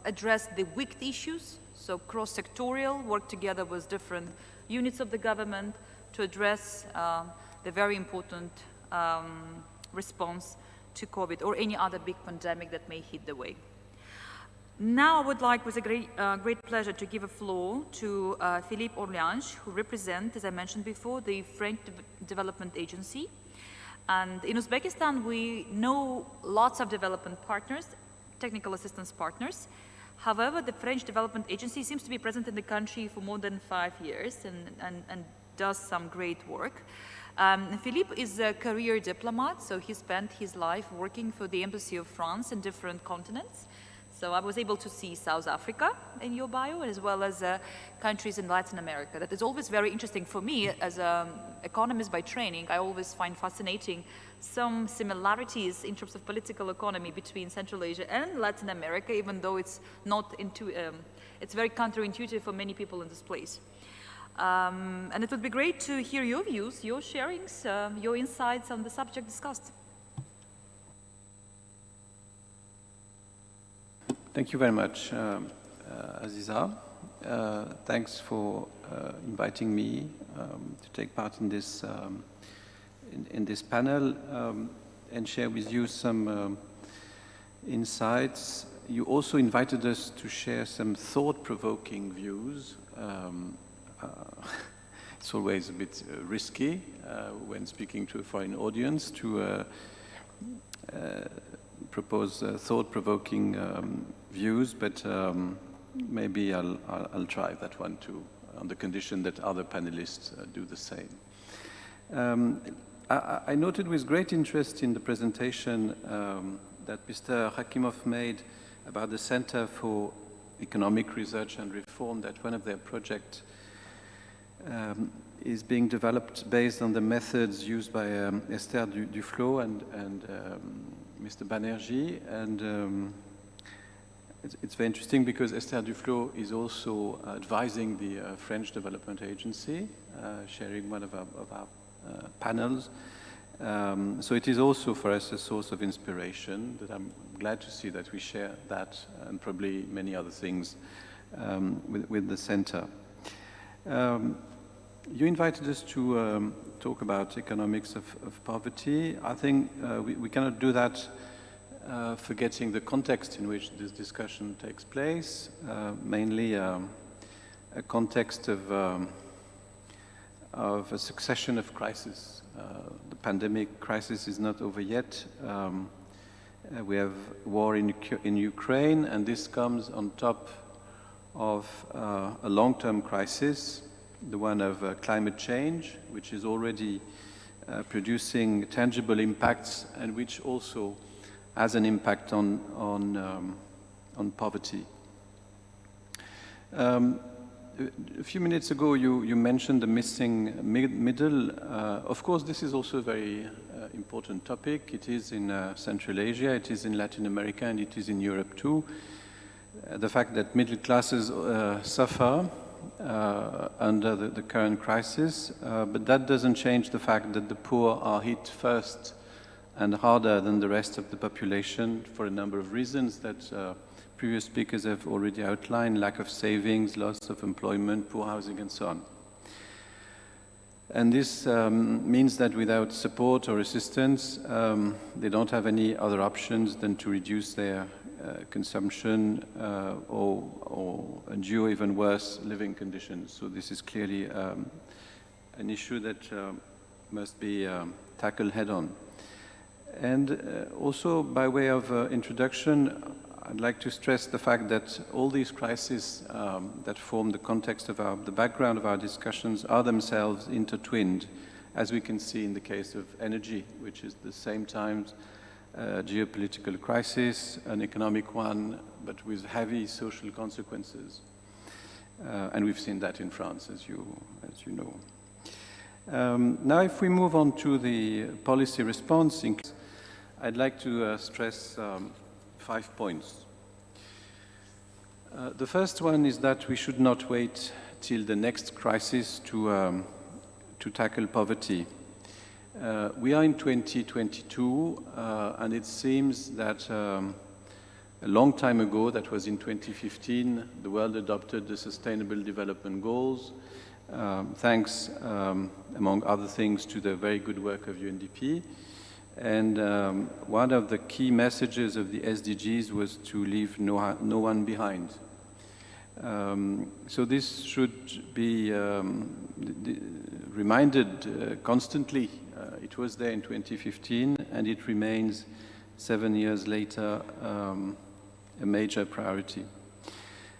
address the weak issues, so cross-sectorial, work together with different units of the government to address the very important response to COVID or any other big pandemic that may hit the way. Now I would like, with a great pleasure, to give a floor to Philippe Orliange, who represents, as I mentioned before, the French Development Agency. And in Uzbekistan, we know lots of development partners, technical assistance partners. However, the French Development Agency seems to be present in the country for more than 5 years and does some great work. Philippe is a career diplomat, so he spent his life working for the Embassy of France in different continents. So I was able to see South Africa in your bio, as well as countries in Latin America. That is always very interesting for me as an economist by training. I always find fascinating some similarities in terms of political economy between Central Asia and Latin America, even though it's not it's very counterintuitive for many people in this place. And it would be great to hear your views, your sharings, your insights on the subject discussed. Thank you very much, Aziza. Thanks for inviting me to take part in this panel and share with you some insights you also invited us to share some thought-provoking views. It's always a bit risky when speaking to a foreign audience to propose thought-provoking views, but maybe I'll try that one too, on the condition that other panelists do the same. I noted with great interest in the presentation that Mr. Hakimov made about the Center for Economic Research and Reform, that one of their projects is being developed based on the methods used by Esther Duflo and Mr. Banerjee. And it's very interesting because Esther Duflo is also advising the French Development Agency, sharing one of our panels. So it is also for us a source of inspiration that I'm glad to see that we share that and probably many other things with the center. You invited us to talk about economics of poverty. I think we cannot do that forgetting the context in which this discussion takes place, mainly a context of a succession of crises. The pandemic crisis is not over yet. We have war in Ukraine, and this comes on top of a long-term crisis, the one of climate change, which is already producing tangible impacts and which also has an impact on poverty. A few minutes ago, you mentioned the missing middle. Of course, this is also a very important topic. It is in Central Asia, it is in Latin America, and it is in Europe too. The fact that middle classes suffer under the current crisis, but that doesn't change the fact that the poor are hit first and harder than the rest of the population for a number of reasons that previous speakers have already outlined: lack of savings, loss of employment, poor housing, and so on. And this means that without support or assistance, they don't have any other options than to reduce their consumption or endure even worse living conditions. So this is clearly an issue that must be tackled head-on. And also, by way of introduction, I'd like to stress the fact that all these crises that form the context of the background of our discussions are themselves intertwined, as we can see in the case of energy, which is at the same time a geopolitical crisis, an economic one, but with heavy social consequences. And we've seen that in France, as you know. Now, if we move on to the policy response, I'd like to stress 5 points. The first one is that we should not wait till the next crisis to tackle poverty. We are in 2022, and it seems that a long time ago, that was in 2015, the world adopted the Sustainable Development Goals, thanks, among other things, to the very good work of UNDP. And one of the key messages of the SDGs was to leave no one behind. So this should be reminded constantly. It was there in 2015, and it remains 7 years later a major priority.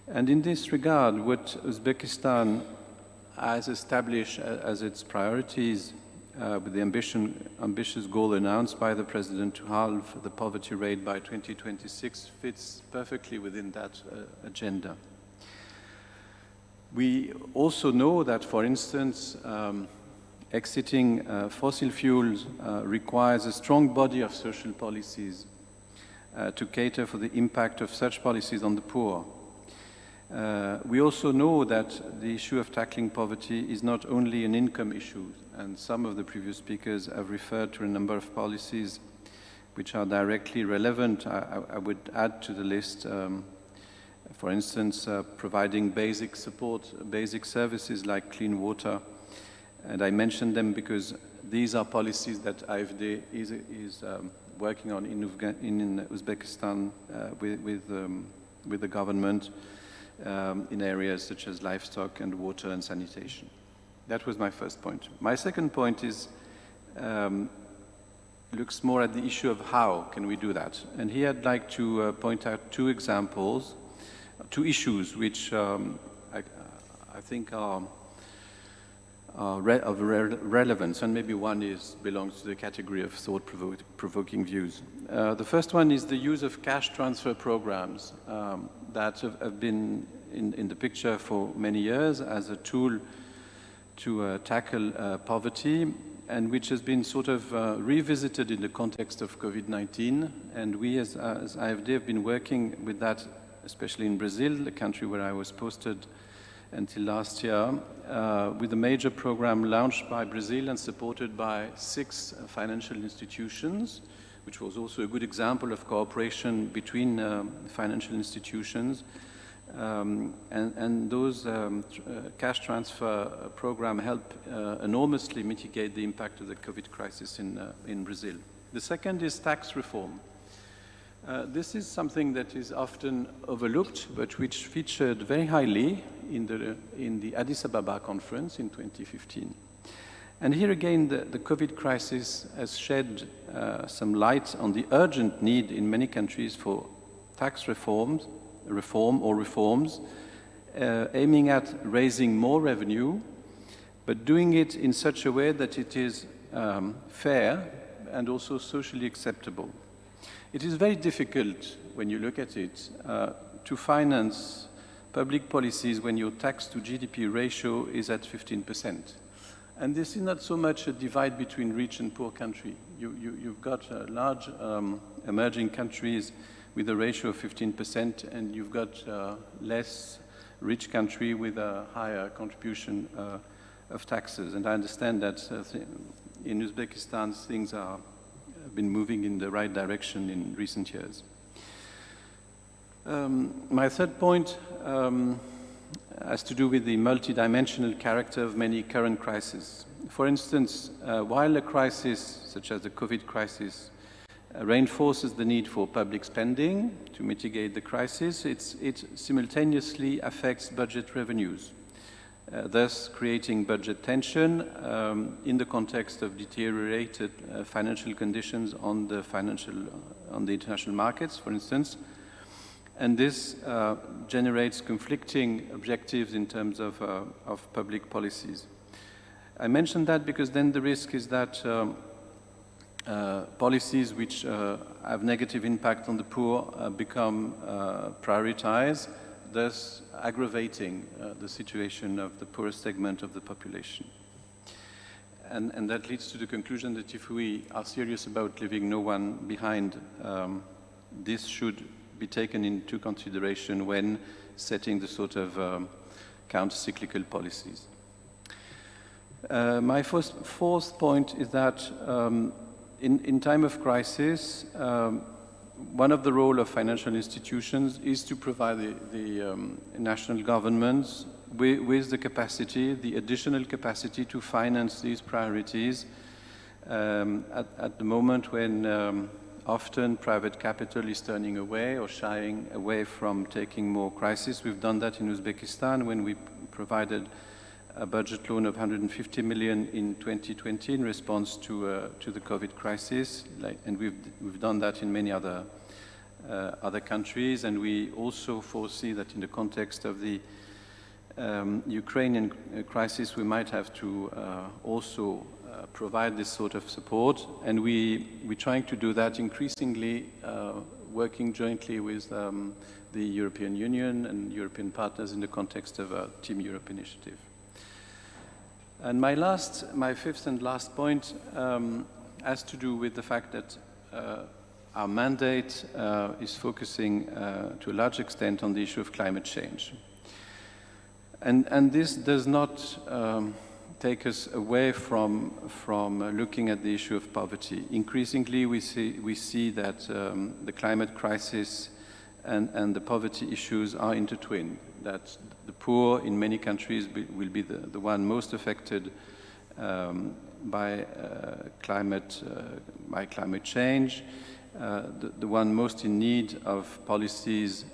And in this regard, what Uzbekistan has established as its priorities, with the ambitious goal announced by the President to halve the poverty rate by 2026, fits perfectly within that agenda. We also know that, for instance, exiting fossil fuels requires a strong body of social policies to cater for the impact of such policies on the poor. We also know that the issue of tackling poverty is not only an income issue, and some of the previous speakers have referred to a number of policies which are directly relevant. I would add to the list, for instance, providing basic support, basic services like clean water. And I mention them because these are policies that AFD is working on in Uzbekistan with the government in areas such as livestock and water and sanitation. That was my first point. My second point is looks more at the issue of how can we do that. And here I'd like to point out two examples, two issues which I think are of relevance, and maybe one belongs to the category of thought-provoking views. The first one is the use of cash transfer programs that have been in the picture for many years as a tool to tackle poverty, and which has been sort of revisited in the context of COVID-19. And we as IFD have been working with that, especially in Brazil, the country where I was posted until last year, with a major program launched by Brazil and supported by 6 financial institutions, which was also a good example of cooperation between financial institutions. And those cash transfer program help enormously mitigate the impact of the COVID crisis in Brazil. The second is tax reform. This is something that is often overlooked, but which featured very highly in the Addis Ababa conference in 2015. And here again, the COVID crisis has shed some light on the urgent need in many countries for tax reform or reforms, aiming at raising more revenue, but doing it in such a way that it is fair and also socially acceptable. It is very difficult, when you look at it, to finance public policies when your tax to GDP ratio is at 15%. And this is not so much a divide between rich and poor country. You've got large emerging countries with a ratio of 15%, and you've got less rich country with a higher contribution of taxes. And I understand that in Uzbekistan things have been moving in the right direction in recent years. My third point has to do with the multidimensional character of many current crises. For instance, while a crisis such as the COVID crisis reinforces the need for public spending to mitigate the crisis, it simultaneously affects budget revenues, thus creating budget tension in the context of deteriorated financial conditions on the international markets, for instance. And this generates conflicting objectives in terms of public policies. I mention that because then the risk is that policies which have negative impact on the poor become prioritized, thus aggravating the situation of the poorest segment of the population. And that leads to the conclusion that if we are serious about leaving no one behind, this should be taken into consideration when setting the sort of counter-cyclical policies. My fourth point is that in time of crisis, one of the roles of financial institutions is to provide the national governments with the capacity, the additional capacity to finance these priorities at the moment when often private capital is turning away or shying away from taking more crisis. We've done that in Uzbekistan when we provided a budget loan of 150 million in 2020 in response to the COVID crisis, and we've done that in many other countries, and we also foresee that in the context of the Ukrainian crisis, we might have to also provide this sort of support, and we're trying to do that increasingly, working jointly with the European Union and European partners in the context of a Team Europe initiative. And my fifth and last point has to do with the fact that our mandate is focusing to a large extent on the issue of climate change. And this does not take us away from looking at the issue of poverty. Increasingly, we see that the climate crisis and the poverty issues are intertwined, that the poor in many countries will be the one most affected by climate change, the one most in need of policies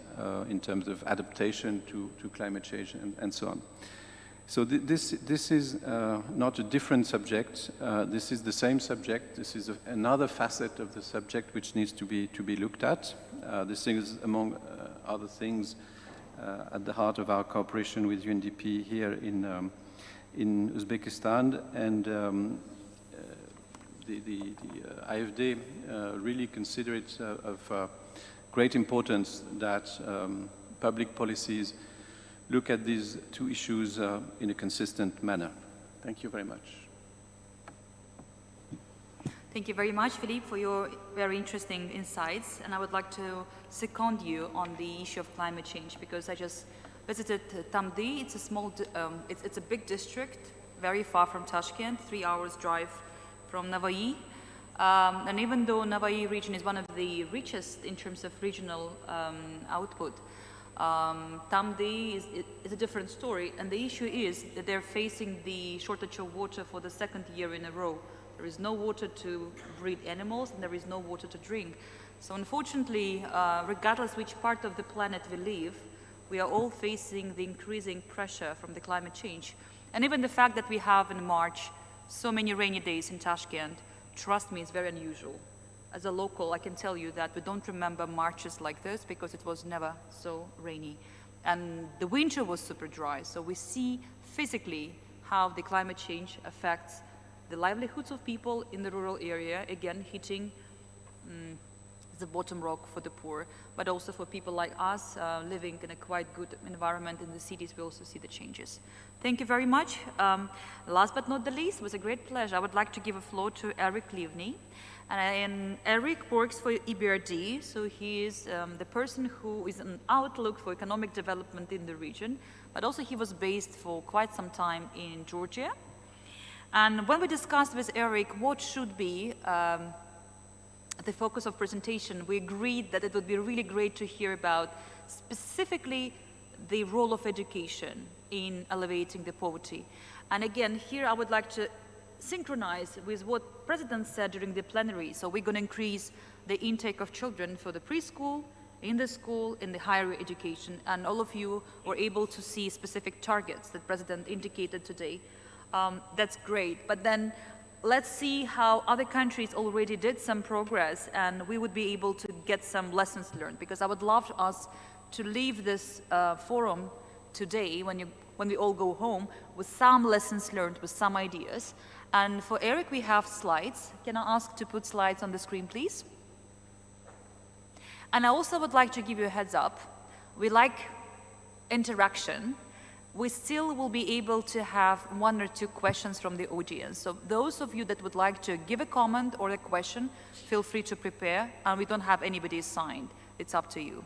in terms of adaptation to climate change and so on. So this is not a different subject. This is the same subject. This is another facet of the subject which needs to be looked at. This is, among other things, at the heart of our cooperation with UNDP here in Uzbekistan, and the IFD really consider it of great importance that public policies look at these two issues in a consistent manner. Thank you very much. Thank you very much, Philippe, for your very interesting insights. And I would like to second you on the issue of climate change, because I just visited Tamdi. It's a small, it's a big district, very far from Tashkent, 3 hours drive from Navai. And even though Navai region is one of the richest in terms of regional output, Tamdi is a different story, and the issue is that they're facing the shortage of water for the second year in a row. There is no water to breed animals, and there is no water to drink. So unfortunately, regardless which part of the planet we live, we are all facing the increasing pressure from the climate change. And even the fact that we have in March so many rainy days in Tashkent, trust me, it's very unusual. As a local, I can tell you that we don't remember Marches like this because it was never so rainy. And the winter was super dry. So we see physically how the climate change affects the livelihoods of people in the rural area, again, hitting the bottom rock for the poor, but also for people like us living in a quite good environment in the cities, we also see the changes. Thank you very much. Last but not the least, it was a great pleasure. I would like to give a floor to Eric Livni. And Eric works for EBRD, so he is the person who is an outlook for economic development in the region, but also he was based for quite some time in Georgia. And when we discussed with Eric what should be the focus of presentation, we agreed that it would be really great to hear about specifically the role of education in alleviating the poverty. And again, here I would like to synchronize with what President said during the plenary. So we're going to increase the intake of children for the preschool, in the school, in the higher education. And all of you were able to see specific targets that President indicated today. That's great. But then let's see how other countries already did some progress, and we would be able to get some lessons learned. Because I would love us to leave this forum today, when we all go home, with some lessons learned, with some ideas. And for Eric, we have slides. Can I ask to put slides on the screen, please? And I also would like to give you a heads up. We like interaction. We still will be able to have 1 or 2 questions from the audience. So those of you that would like to give a comment or a question, feel free to prepare. And we don't have anybody assigned. It's up to you.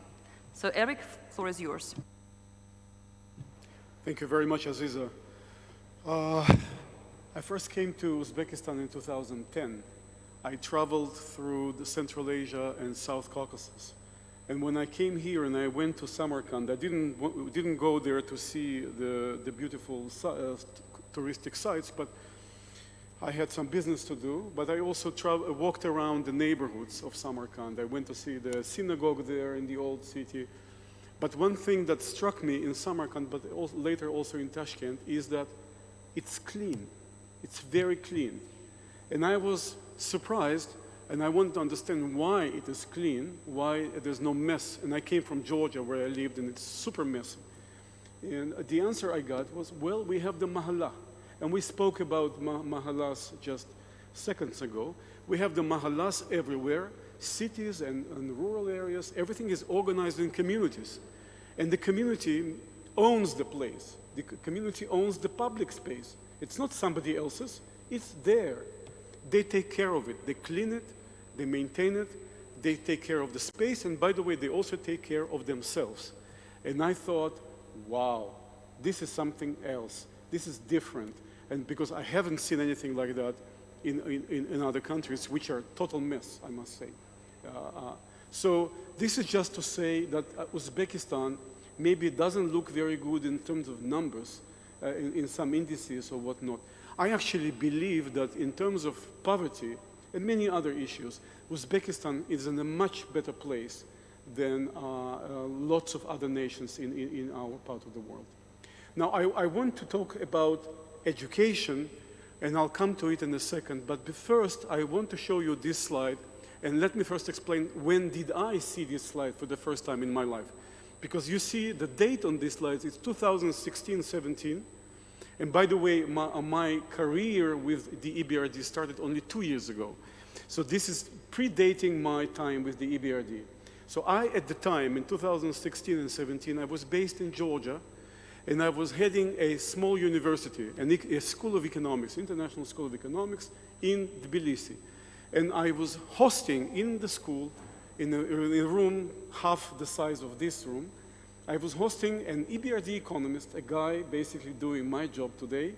So Eric, the floor is yours. Thank you very much, Aziza. I first came to Uzbekistan in 2010. I traveled through the Central Asia and South Caucasus. And when I came here and I went to Samarkand, I didn't go there to see the beautiful touristic sites, but I had some business to do. But I also walked around the neighborhoods of Samarkand. I went to see the synagogue there in the old city. But one thing that struck me in Samarkand, but also later also in Tashkent, is that it's clean. It's very clean. And I was surprised, and I wanted to understand why it is clean, why there's no mess. And I came from Georgia, where I lived, and it's super messy. And the answer I got was, well, we have the mahalla. And we spoke about mahallas just seconds ago. We have the mahallas everywhere, cities and rural areas. Everything is organized in communities. And the community owns the place. The community owns the public space. It's not somebody else's, it's there. They take care of it. They clean it, they maintain it, they take care of the space, and by the way, they also take care of themselves. And I thought, wow, this is something else. This is different. And because I haven't seen anything like that in other countries, which are total mess, I must say. So this is just to say that Uzbekistan maybe doesn't look very good in terms of numbers, in some indices or whatnot. I actually believe that in terms of poverty and many other issues, Uzbekistan is in a much better place than lots of other nations in our part of the world. Now, I want to talk about education, and I'll come to it in a second, but first, I want to show you this slide, and let me first explain when did I see this slide for the first time in my life. Because you see the date on this slide is 2016-17, and by the way, my career with the EBRD started only 2 years ago. So this is predating my time with the EBRD. So at the time, in 2016 and 17, I was based in Georgia, and I was heading a small university, a school of economics, International School of Economics in Tbilisi. And I was hosting in the school, in a room half the size of this room, I was hosting an EBRD economist, a guy basically doing my job today,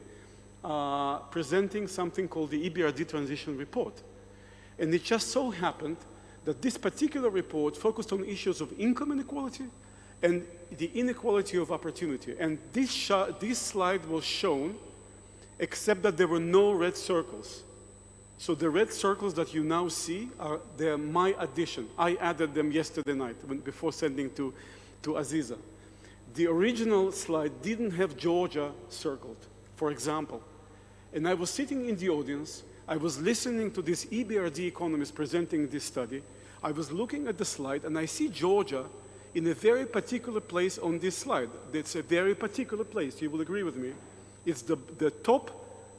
presenting something called the EBRD Transition Report. And it just so happened that this particular report focused on issues of income inequality and the inequality of opportunity. And this slide was shown, except that there were no red circles. So the red circles that you now see, they're my addition. I added them yesterday night before sending to Aziza. The original slide didn't have Georgia circled, for example. And I was sitting in the audience, I was listening to this EBRD economist presenting this study. I was looking at the slide, and I see Georgia in a very particular place on this slide. It's a very particular place, you will agree with me. It's the top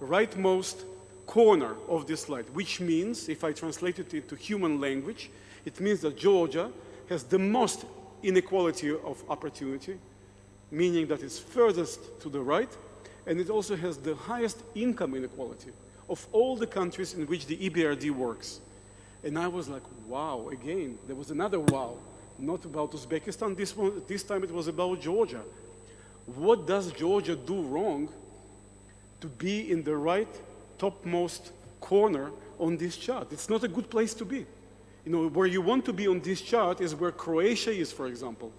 rightmost corner of this slide, which means, if I translate it into human language, it means that Georgia has the most inequality of opportunity, meaning that it's furthest to the right, and it also has the highest income inequality of all the countries in which the EBRD works. And I was like, wow, again, there was another wow, not about Uzbekistan, this time it was about Georgia. What does Georgia do wrong to be in the right topmost corner on this chart? It's not a good place to be. You know, where you want to be on this chart is where Croatia is, for example,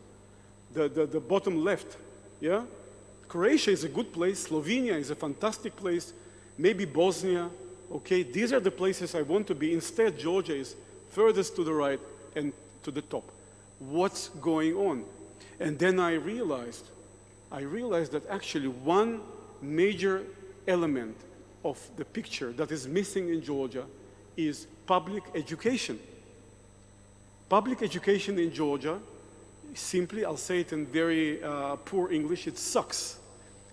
the bottom left, yeah? Croatia is a good place, Slovenia is a fantastic place, maybe Bosnia, okay? These are the places I want to be. Instead, Georgia is furthest to the right and to the top. What's going on? And then I realized that actually one major element of the picture that is missing in Georgia is public education. Public education in Georgia, simply, I'll say it in very poor English, it sucks.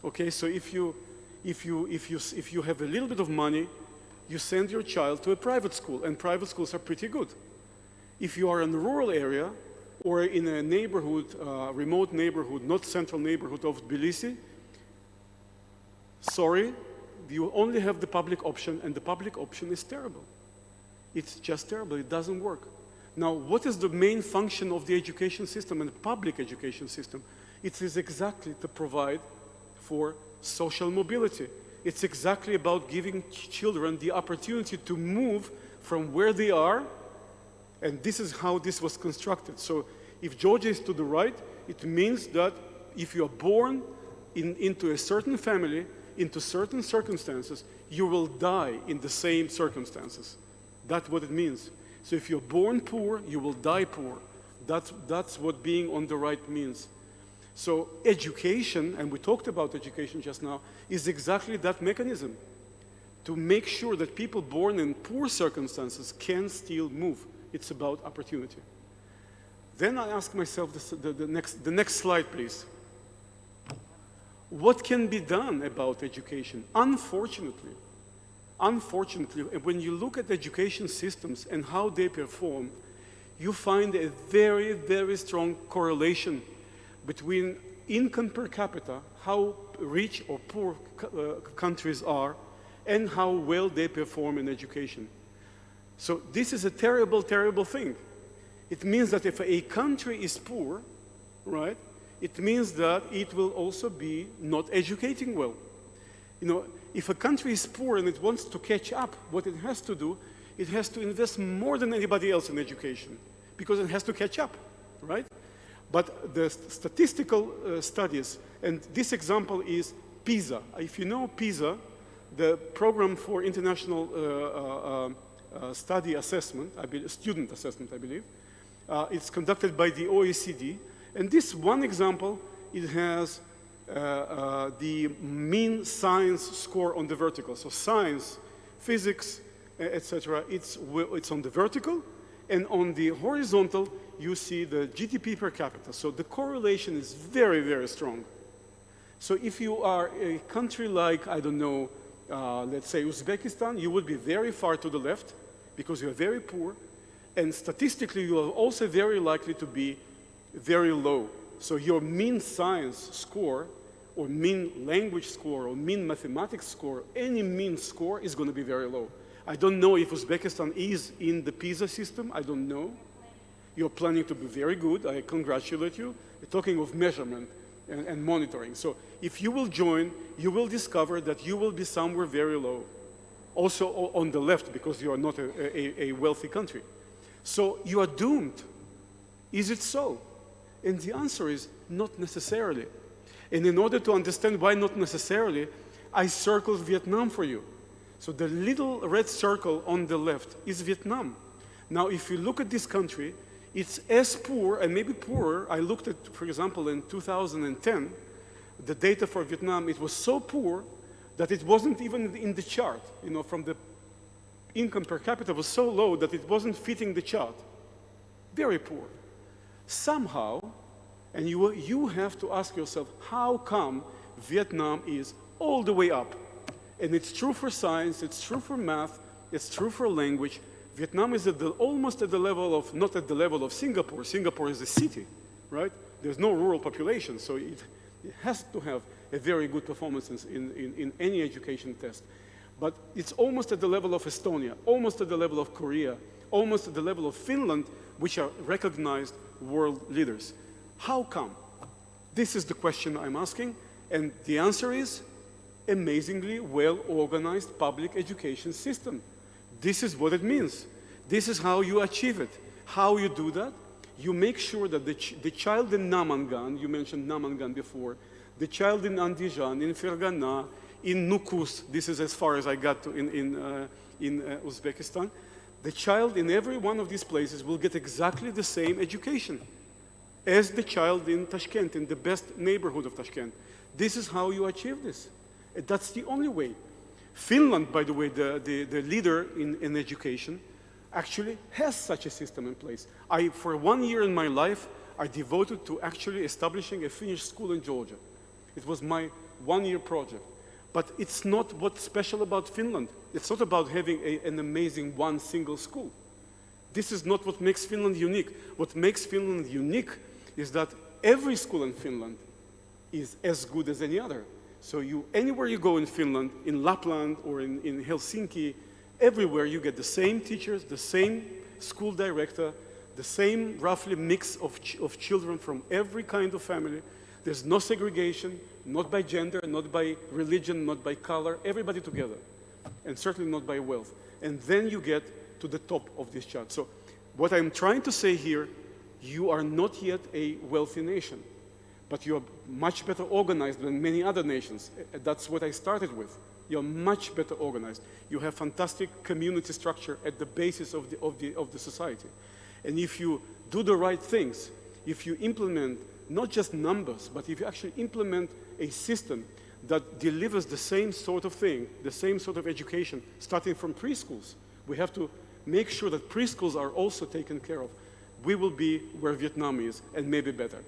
Okay, so if you have a little bit of money, you send your child to a private school, and private schools are pretty good. If you are in a rural area or in a neighborhood, remote neighborhood, not central neighborhood of Tbilisi, sorry, you only have the public option, and the public option is terrible. It's just terrible, it doesn't work. Now, what is the main function of the education system and the public education system? It is exactly to provide for social mobility. It's exactly about giving children the opportunity to move from where they are, and this is how this was constructed. So if Georgia is to the right, it means that if you are born into a certain family, into certain circumstances, you will die in the same circumstances. That's what it means. So if you're born poor, you will die poor. That's what being on the right means. So education, and we talked about education just now, is exactly that mechanism to make sure that people born in poor circumstances can still move. It's about opportunity. Then I ask myself the next slide, please. What can be done about education? Unfortunately, when you look at education systems and how they perform, you find a very, very strong correlation between income per capita, how rich or poor countries are, and how well they perform in education. So this is a terrible, terrible thing. It means that if a country is poor, right, it means that it will also be not educating well. You know, if a country is poor and it wants to catch up, what it has to do, it has to invest more than anybody else in education, because it has to catch up, right? But the statistical studies, and this example is PISA. If you know PISA, the program for international study assessment, student assessment, I believe. It's conducted by the OECD. And this one example, it has the mean science score on the vertical. So science, physics, etc. It's on the vertical, and on the horizontal, you see the GDP per capita. So the correlation is very, very strong. So if you are a country like, I don't know, let's say Uzbekistan, you would be very far to the left because you are very poor, and statistically, you are also very likely to be very low. So your mean science score, or mean language score, or mean mathematics score, any mean score is going to be very low. I don't know if Uzbekistan is in the PISA system. I don't know. You're planning to be very good. I congratulate you. You're talking of measurement and monitoring. So if you will join, you will discover that you will be somewhere very low. Also on the left, because you are not a wealthy country. So you are doomed. Is it so? And the answer is not necessarily. And in order to understand why not necessarily, I circled Vietnam for you. So the little red circle on the left is Vietnam. Now, if you look at this country, it's as poor, and maybe poorer. I looked at, for example, in 2010, the data for Vietnam, it was so poor that it wasn't even in the chart. You know, from the income per capita was so low that it wasn't fitting the chart. Very poor. Somehow, and you have to ask yourself, how come Vietnam is all the way up? And it's true for science, it's true for math, it's true for language. Vietnam is almost at the level of, not at the level of Singapore. Singapore is a city, right? There's no rural population, so it has to have a very good performance in any education test. But it's almost at the level of Estonia, almost at the level of Korea, almost at the level of Finland, which are recognized world leaders. How come? This is the question I'm asking, and the answer is amazingly well-organized public education system. This is what it means. This is how you achieve it. How you do that? You make sure that the child in Namangan, you mentioned Namangan before, the child in Andijan, in Fergana, in Nukus, this is as far as I got to in Uzbekistan, the child in every one of these places will get exactly the same education as the child in Tashkent, in the best neighborhood of Tashkent. This is how you achieve this. That's the only way. Finland, by the way, the leader in education, actually has such a system in place. For 1 year in my life, I devoted to actually establishing a Finnish school in Georgia. It was my 1-year project. But it's not what's special about Finland. It's not about having an amazing one single school. This is not what makes Finland unique. What makes Finland unique is that every school in Finland is as good as any other. So anywhere you go in Finland, in Lapland or in Helsinki, everywhere you get the same teachers, the same school director, the same roughly mix of children from every kind of family. There's no segregation, not by gender, not by religion, not by color, everybody together, and certainly not by wealth. And then you get to the top of this chart. So what I'm trying to say here, you are not yet a wealthy nation, but you are much better organized than many other nations. That's what I started with. You're much better organized. You have fantastic community structure at the basis of the society. And if you do the right things, if you implement not just numbers, but if you actually implement a system that delivers the same sort of thing, the same sort of education, starting from preschools, we have to make sure that preschools are also taken care of. We will be where Vietnam is, and maybe better.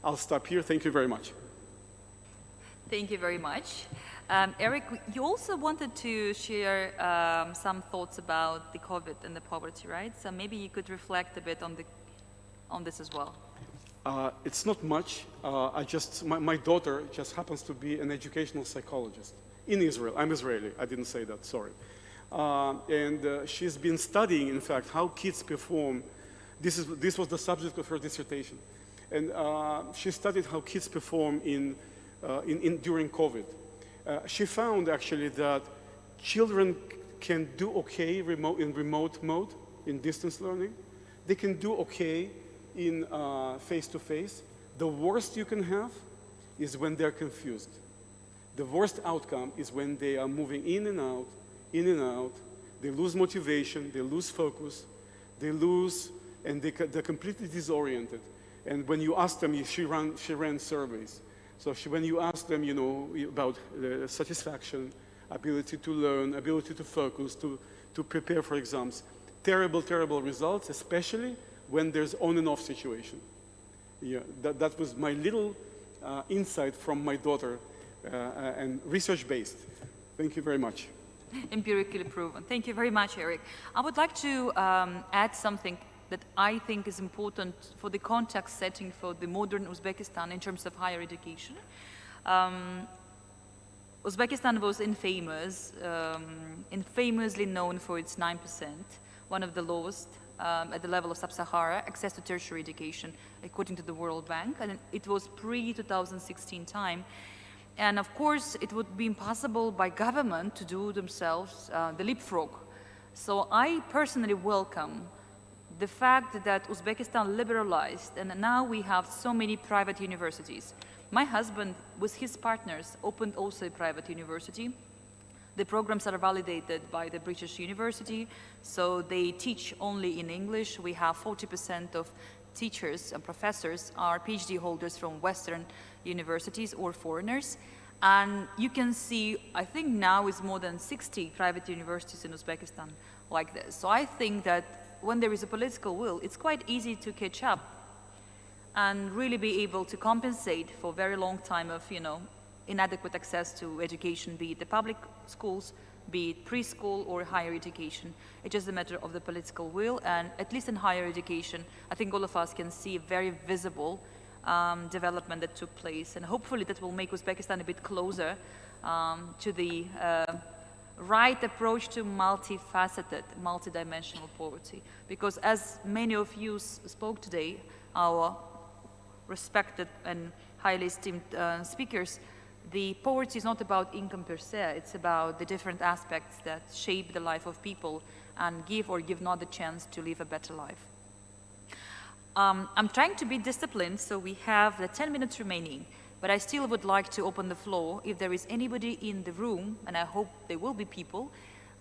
I'll stop here. Thank you very much. Thank you very much. Eric, you also wanted to share some thoughts about the COVID and the poverty, right? So maybe you could reflect a bit on this as well. It's not much. My daughter just happens to be an educational psychologist in Israel. I'm Israeli. I didn't say that, sorry. And she's been studying, in fact, how kids perform. This was the subject of her dissertation. And she studied how kids perform during COVID. She found, actually, that children can do okay in remote mode, in distance learning. They can do okay in face-to-face. The worst you can have is when they're confused. The worst outcome is when they are moving in and out, they lose motivation, they lose focus, they lose, and they're completely disoriented. And when you ask them, she ran surveys. So when you ask them, you know, about satisfaction, ability to learn, ability to focus, to prepare for exams, terrible, terrible results, especially when there's on and off situation. Yeah, that was my little insight from my daughter, and research-based. Thank you very much. Empirically proven. Thank you very much, Eric. I would like to add something that I think is important for the context setting for the modern Uzbekistan in terms of higher education. Uzbekistan was infamously known for its 9%, one of the lowest at the level of sub-Sahara, access to tertiary education, according to the World Bank, and it was pre-2016 time. And of course, it would be impossible by government to do themselves the leapfrog. So I personally welcome the fact that Uzbekistan liberalized, and now we have so many private universities. My husband, with his partners, opened also a private university. The programs are validated by the British University, so they teach only in English. We have 40% of teachers and professors are PhD holders from Western universities or foreigners. And you can see, I think now is more than 60 private universities in Uzbekistan like this. So I think that when there is a political will, it's quite easy to catch up and really be able to compensate for a very long time of, you know, inadequate access to education, be it the public schools, be it preschool or higher education. It's just a matter of the political will, and at least in higher education, I think all of us can see a very visible development that took place, and hopefully that will make Uzbekistan a bit closer to the right approach to multifaceted, multidimensional poverty. Because as many of you spoke today, our respected and highly esteemed speakers, the poverty is not about income per se, it's about the different aspects that shape the life of people and give or give not the chance to live a better life. I'm trying to be disciplined, so we have the 10 minutes remaining, but I still would like to open the floor if there is anybody in the room, and I hope there will be people,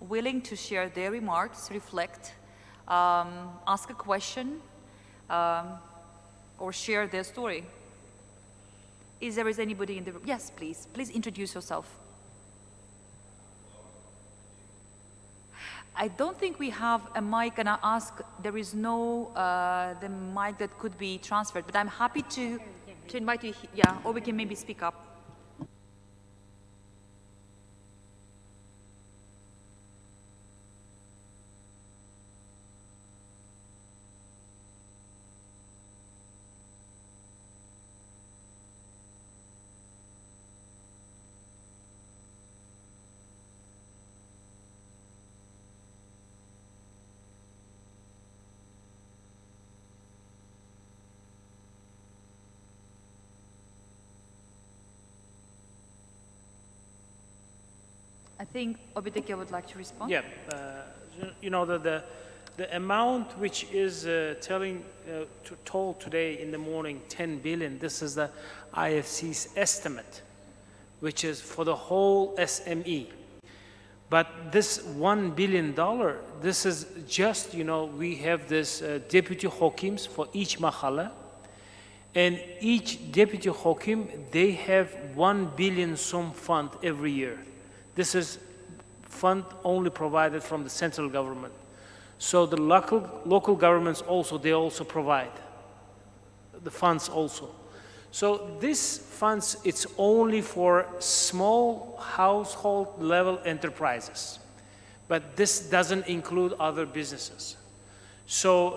willing to share their remarks, reflect, ask a question, or share their story. Is there anybody in the room? Yes, please. Please introduce yourself. I don't think we have a mic, and I ask, there is no the mic that could be transferred, but I'm happy to invite you, yeah, or we can maybe speak up. I think Obideke would like to respond. Yeah, you know, the amount which is told today in the morning, 10 billion, this is the IFC's estimate, which is for the whole SME. But this $1 billion, this is just, you know, we have this deputy hakims for each mahalla, and each deputy hakim, they have 1 billion som fund every year. This is fund only provided from the central government. So the local governments also, they also provide the funds also. So this funds, it's only for small household level enterprises. But this doesn't include other businesses. So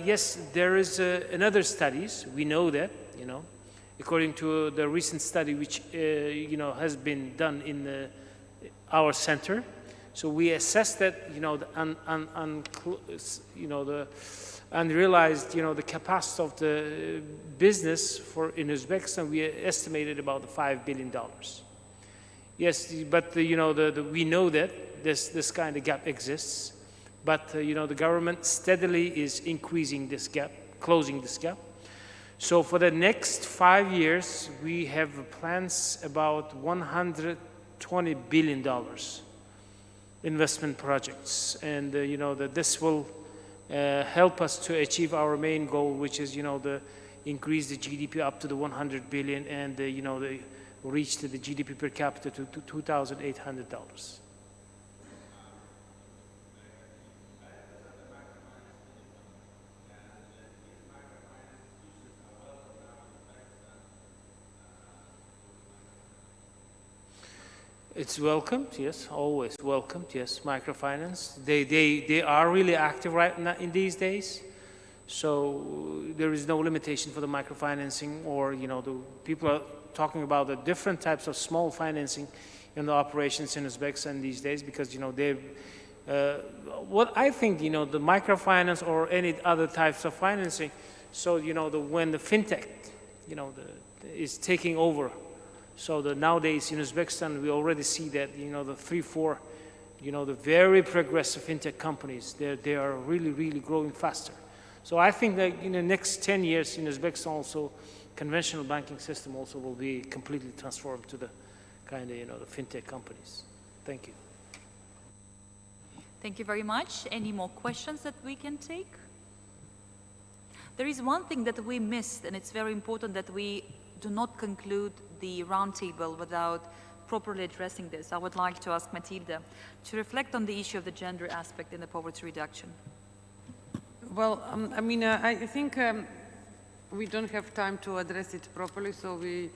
yes, there is another studies, we know that, you know, according to the recent study which, you know, has been done in our center. So we assessed that, you know, the unrealized, you know, the capacity of the business in Uzbekistan, we estimated about $5 billion. Yes, but you know, we know that this kind of gap exists, but you know, the government steadily is increasing this gap, closing this gap. So for the next 5 years, we have plans about $120 billion investment projects. And this will help us to achieve our main goal, which is, increase the GDP up to the 100 billion and, reach to the GDP per capita to $2,800. It's welcomed, yes, always welcomed, yes, microfinance. They are really active right now in these days. So there is no limitation for the microfinancing, or, the people are talking about the different types of small financing in the operations in Uzbekistan these days, because, what I think, the microfinance or any other types of financing, so, when the fintech, is taking over. So nowadays in Uzbekistan, we already see that, the 3-4, the very progressive fintech companies, they are really, really growing faster. So I think that in the next 10 years in Uzbekistan also, conventional banking system also will be completely transformed to the kind of, the fintech companies. Thank you. Thank you very much. Any more questions that we can take? There is one thing that we missed, and it's very important that we do not conclude the roundtable without properly addressing this. I would like to ask Matilda to reflect on the issue of the gender aspect in the poverty reduction. Well, I think we don't have time to address it properly, so we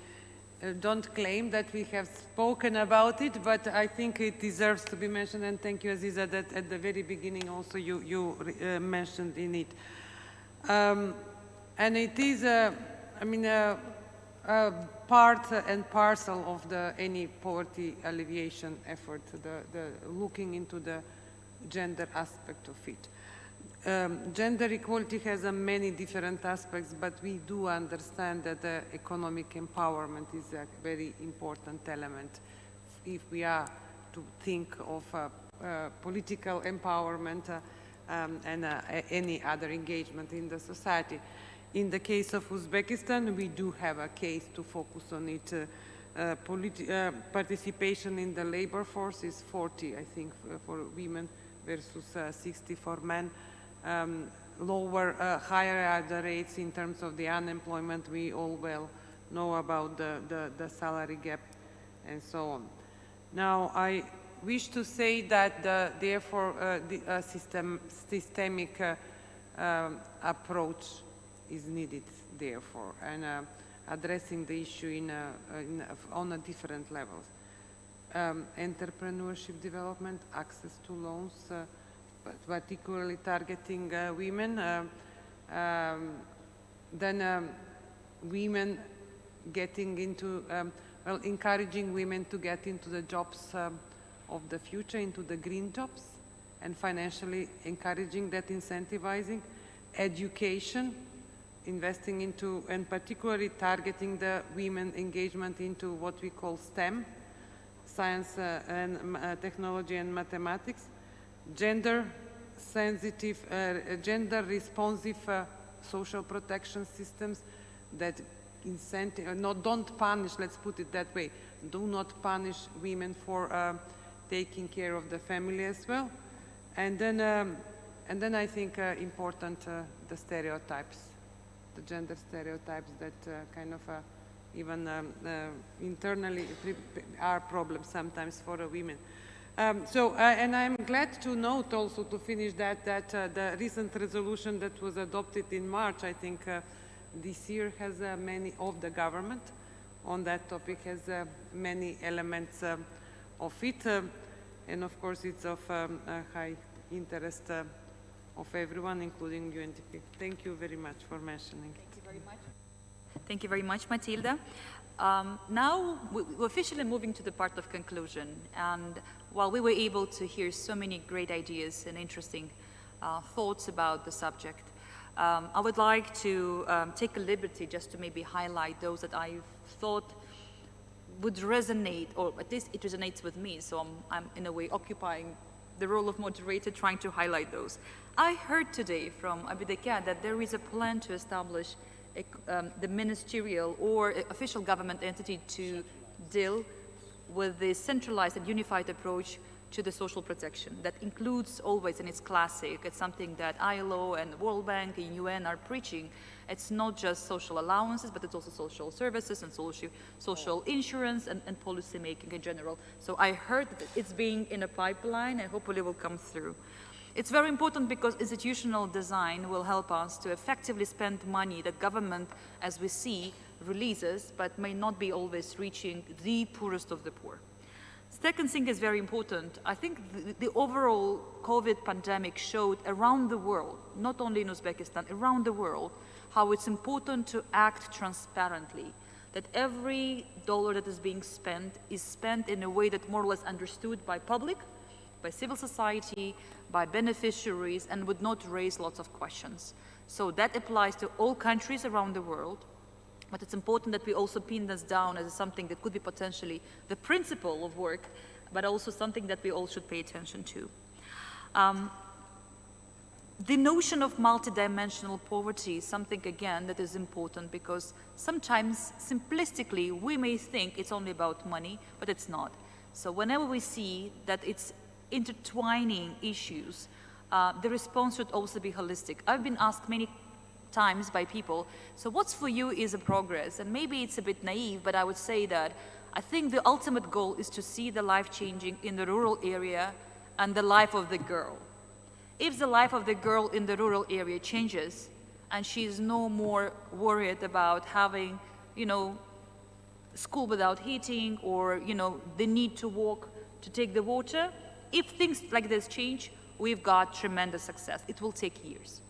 don't claim that we have spoken about it, but I think it deserves to be mentioned, and thank you, Aziza, that at the very beginning also you mentioned in it. And it is, part and parcel of any poverty alleviation effort, the looking into the gender aspect of it. Gender equality has many different aspects, but we do understand that economic empowerment is a very important element if we are to think of political empowerment and any other engagement in the society. In the case of Uzbekistan, we do have a case to focus on it. Participation in the labor force is 40, I think, for women versus 60 for men. Higher are the rates in terms of the unemployment. We all well know about the salary gap and so on. Now, I wish to say that therefore the systemic approach is needed, therefore, and addressing the issue on a different levels. Entrepreneurship development, access to loans, particularly targeting women, then women getting into, encouraging women to get into the jobs of the future, into the green jobs, and financially encouraging that, incentivizing, education, investing into, and particularly targeting the women engagement into what we call STEM, science and technology and mathematics, gender-sensitive, gender-responsive social protection systems that don't punish, let's put it that way, do not punish women for taking care of the family as well. And then I think important the stereotypes, the gender stereotypes that kind of even internally are problems sometimes for women. And I'm glad to note also, to finish that the recent resolution that was adopted in March, I think this year has many of the government on that topic, has many elements of it. And of course, it's of high interest of everyone, including UNDP. Thank you very much for mentioning it. Thank you very much. Thank you very much, Matilda. Now, we're officially moving to the part of conclusion. And while we were able to hear so many great ideas and interesting thoughts about the subject, I would like to take a liberty just to maybe highlight those that I thought would resonate, or at least it resonates with me. So I'm in a way occupying the role of moderator, trying to highlight those. I heard today from Abideka that there is a plan to establish the ministerial or official government entity to deal with the centralized and unified approach to the social protection that includes always, and it's classic, it's something that ILO and World Bank and UN are preaching. It's not just social allowances, but it's also social services and social insurance and policy making in general. So I heard that it's being in a pipeline and hopefully will come through. It's very important because institutional design will help us to effectively spend money that government, as we see, releases, but may not be always reaching the poorest of the poor. Second thing is very important. I think the overall COVID pandemic showed around the world, not only in Uzbekistan, around the world, how it's important to act transparently, that every dollar that is being spent is spent in a way that more or less understood by public, by civil society, by beneficiaries, and would not raise lots of questions. So that applies to all countries around the world. But it's important that we also pin this down as something that could be potentially the principle of work, but also something that we all should pay attention to. The notion of multidimensional poverty is something, again, that is important because sometimes, simplistically, we may think it's only about money, but it's not. So whenever we see that it's intertwining issues, the response should also be holistic. I've been asked many times by people, so what's for you is a progress? And maybe it's a bit naive, but I would say that I think the ultimate goal is to see the life changing in the rural area and the life of the girl. If the life of the girl in the rural area changes and she's no more worried about having, school without heating or, the need to walk to take the water, if things like this change, we've got tremendous success. It will take years.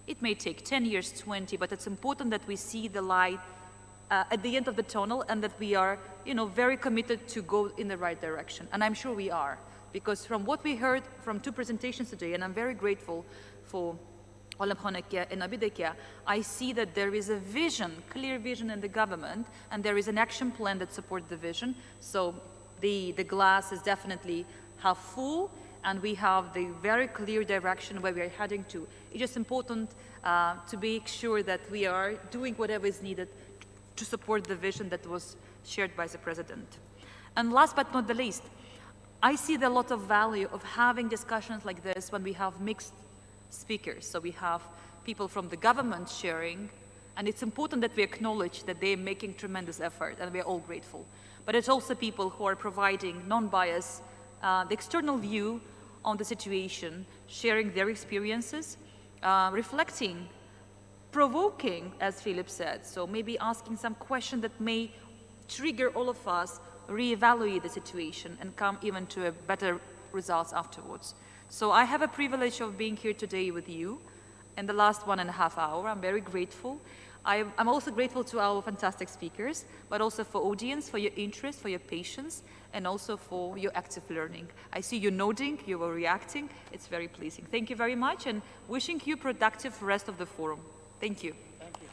It may take 10 years, 20, but it's important that we see the light at the end of the tunnel and that we are, very committed to go in the right direction. And I'm sure we are, because from what we heard from 2 presentations today, and I'm very grateful for Olam Honekia and Abidekia, I see that there is a vision, clear vision in the government, and there is an action plan that supports the vision. So the glass is definitely half full, and we have the very clear direction where we are heading to. It's just important to make sure that we are doing whatever is needed to support the vision that was shared by the President. And last but not the least, I see a lot of value of having discussions like this when we have mixed speakers. So we have people from the government sharing, and it's important that we acknowledge that they're making tremendous effort, and we're all grateful. But it's also people who are providing non-biased, the external view on the situation, sharing their experiences, reflecting, provoking, as Philip said. So maybe asking some question that may trigger all of us, reevaluate the situation and come even to a better results afterwards. So I have a privilege of being here today with you in the last 1.5 hours. I'm very grateful. I'm also grateful to our fantastic speakers, but also for audience, for your interest, for your patience, and also for your active learning. I see you nodding, you were reacting. It's very pleasing. Thank you very much, and wishing you productive rest of the forum. Thank you. Thank you.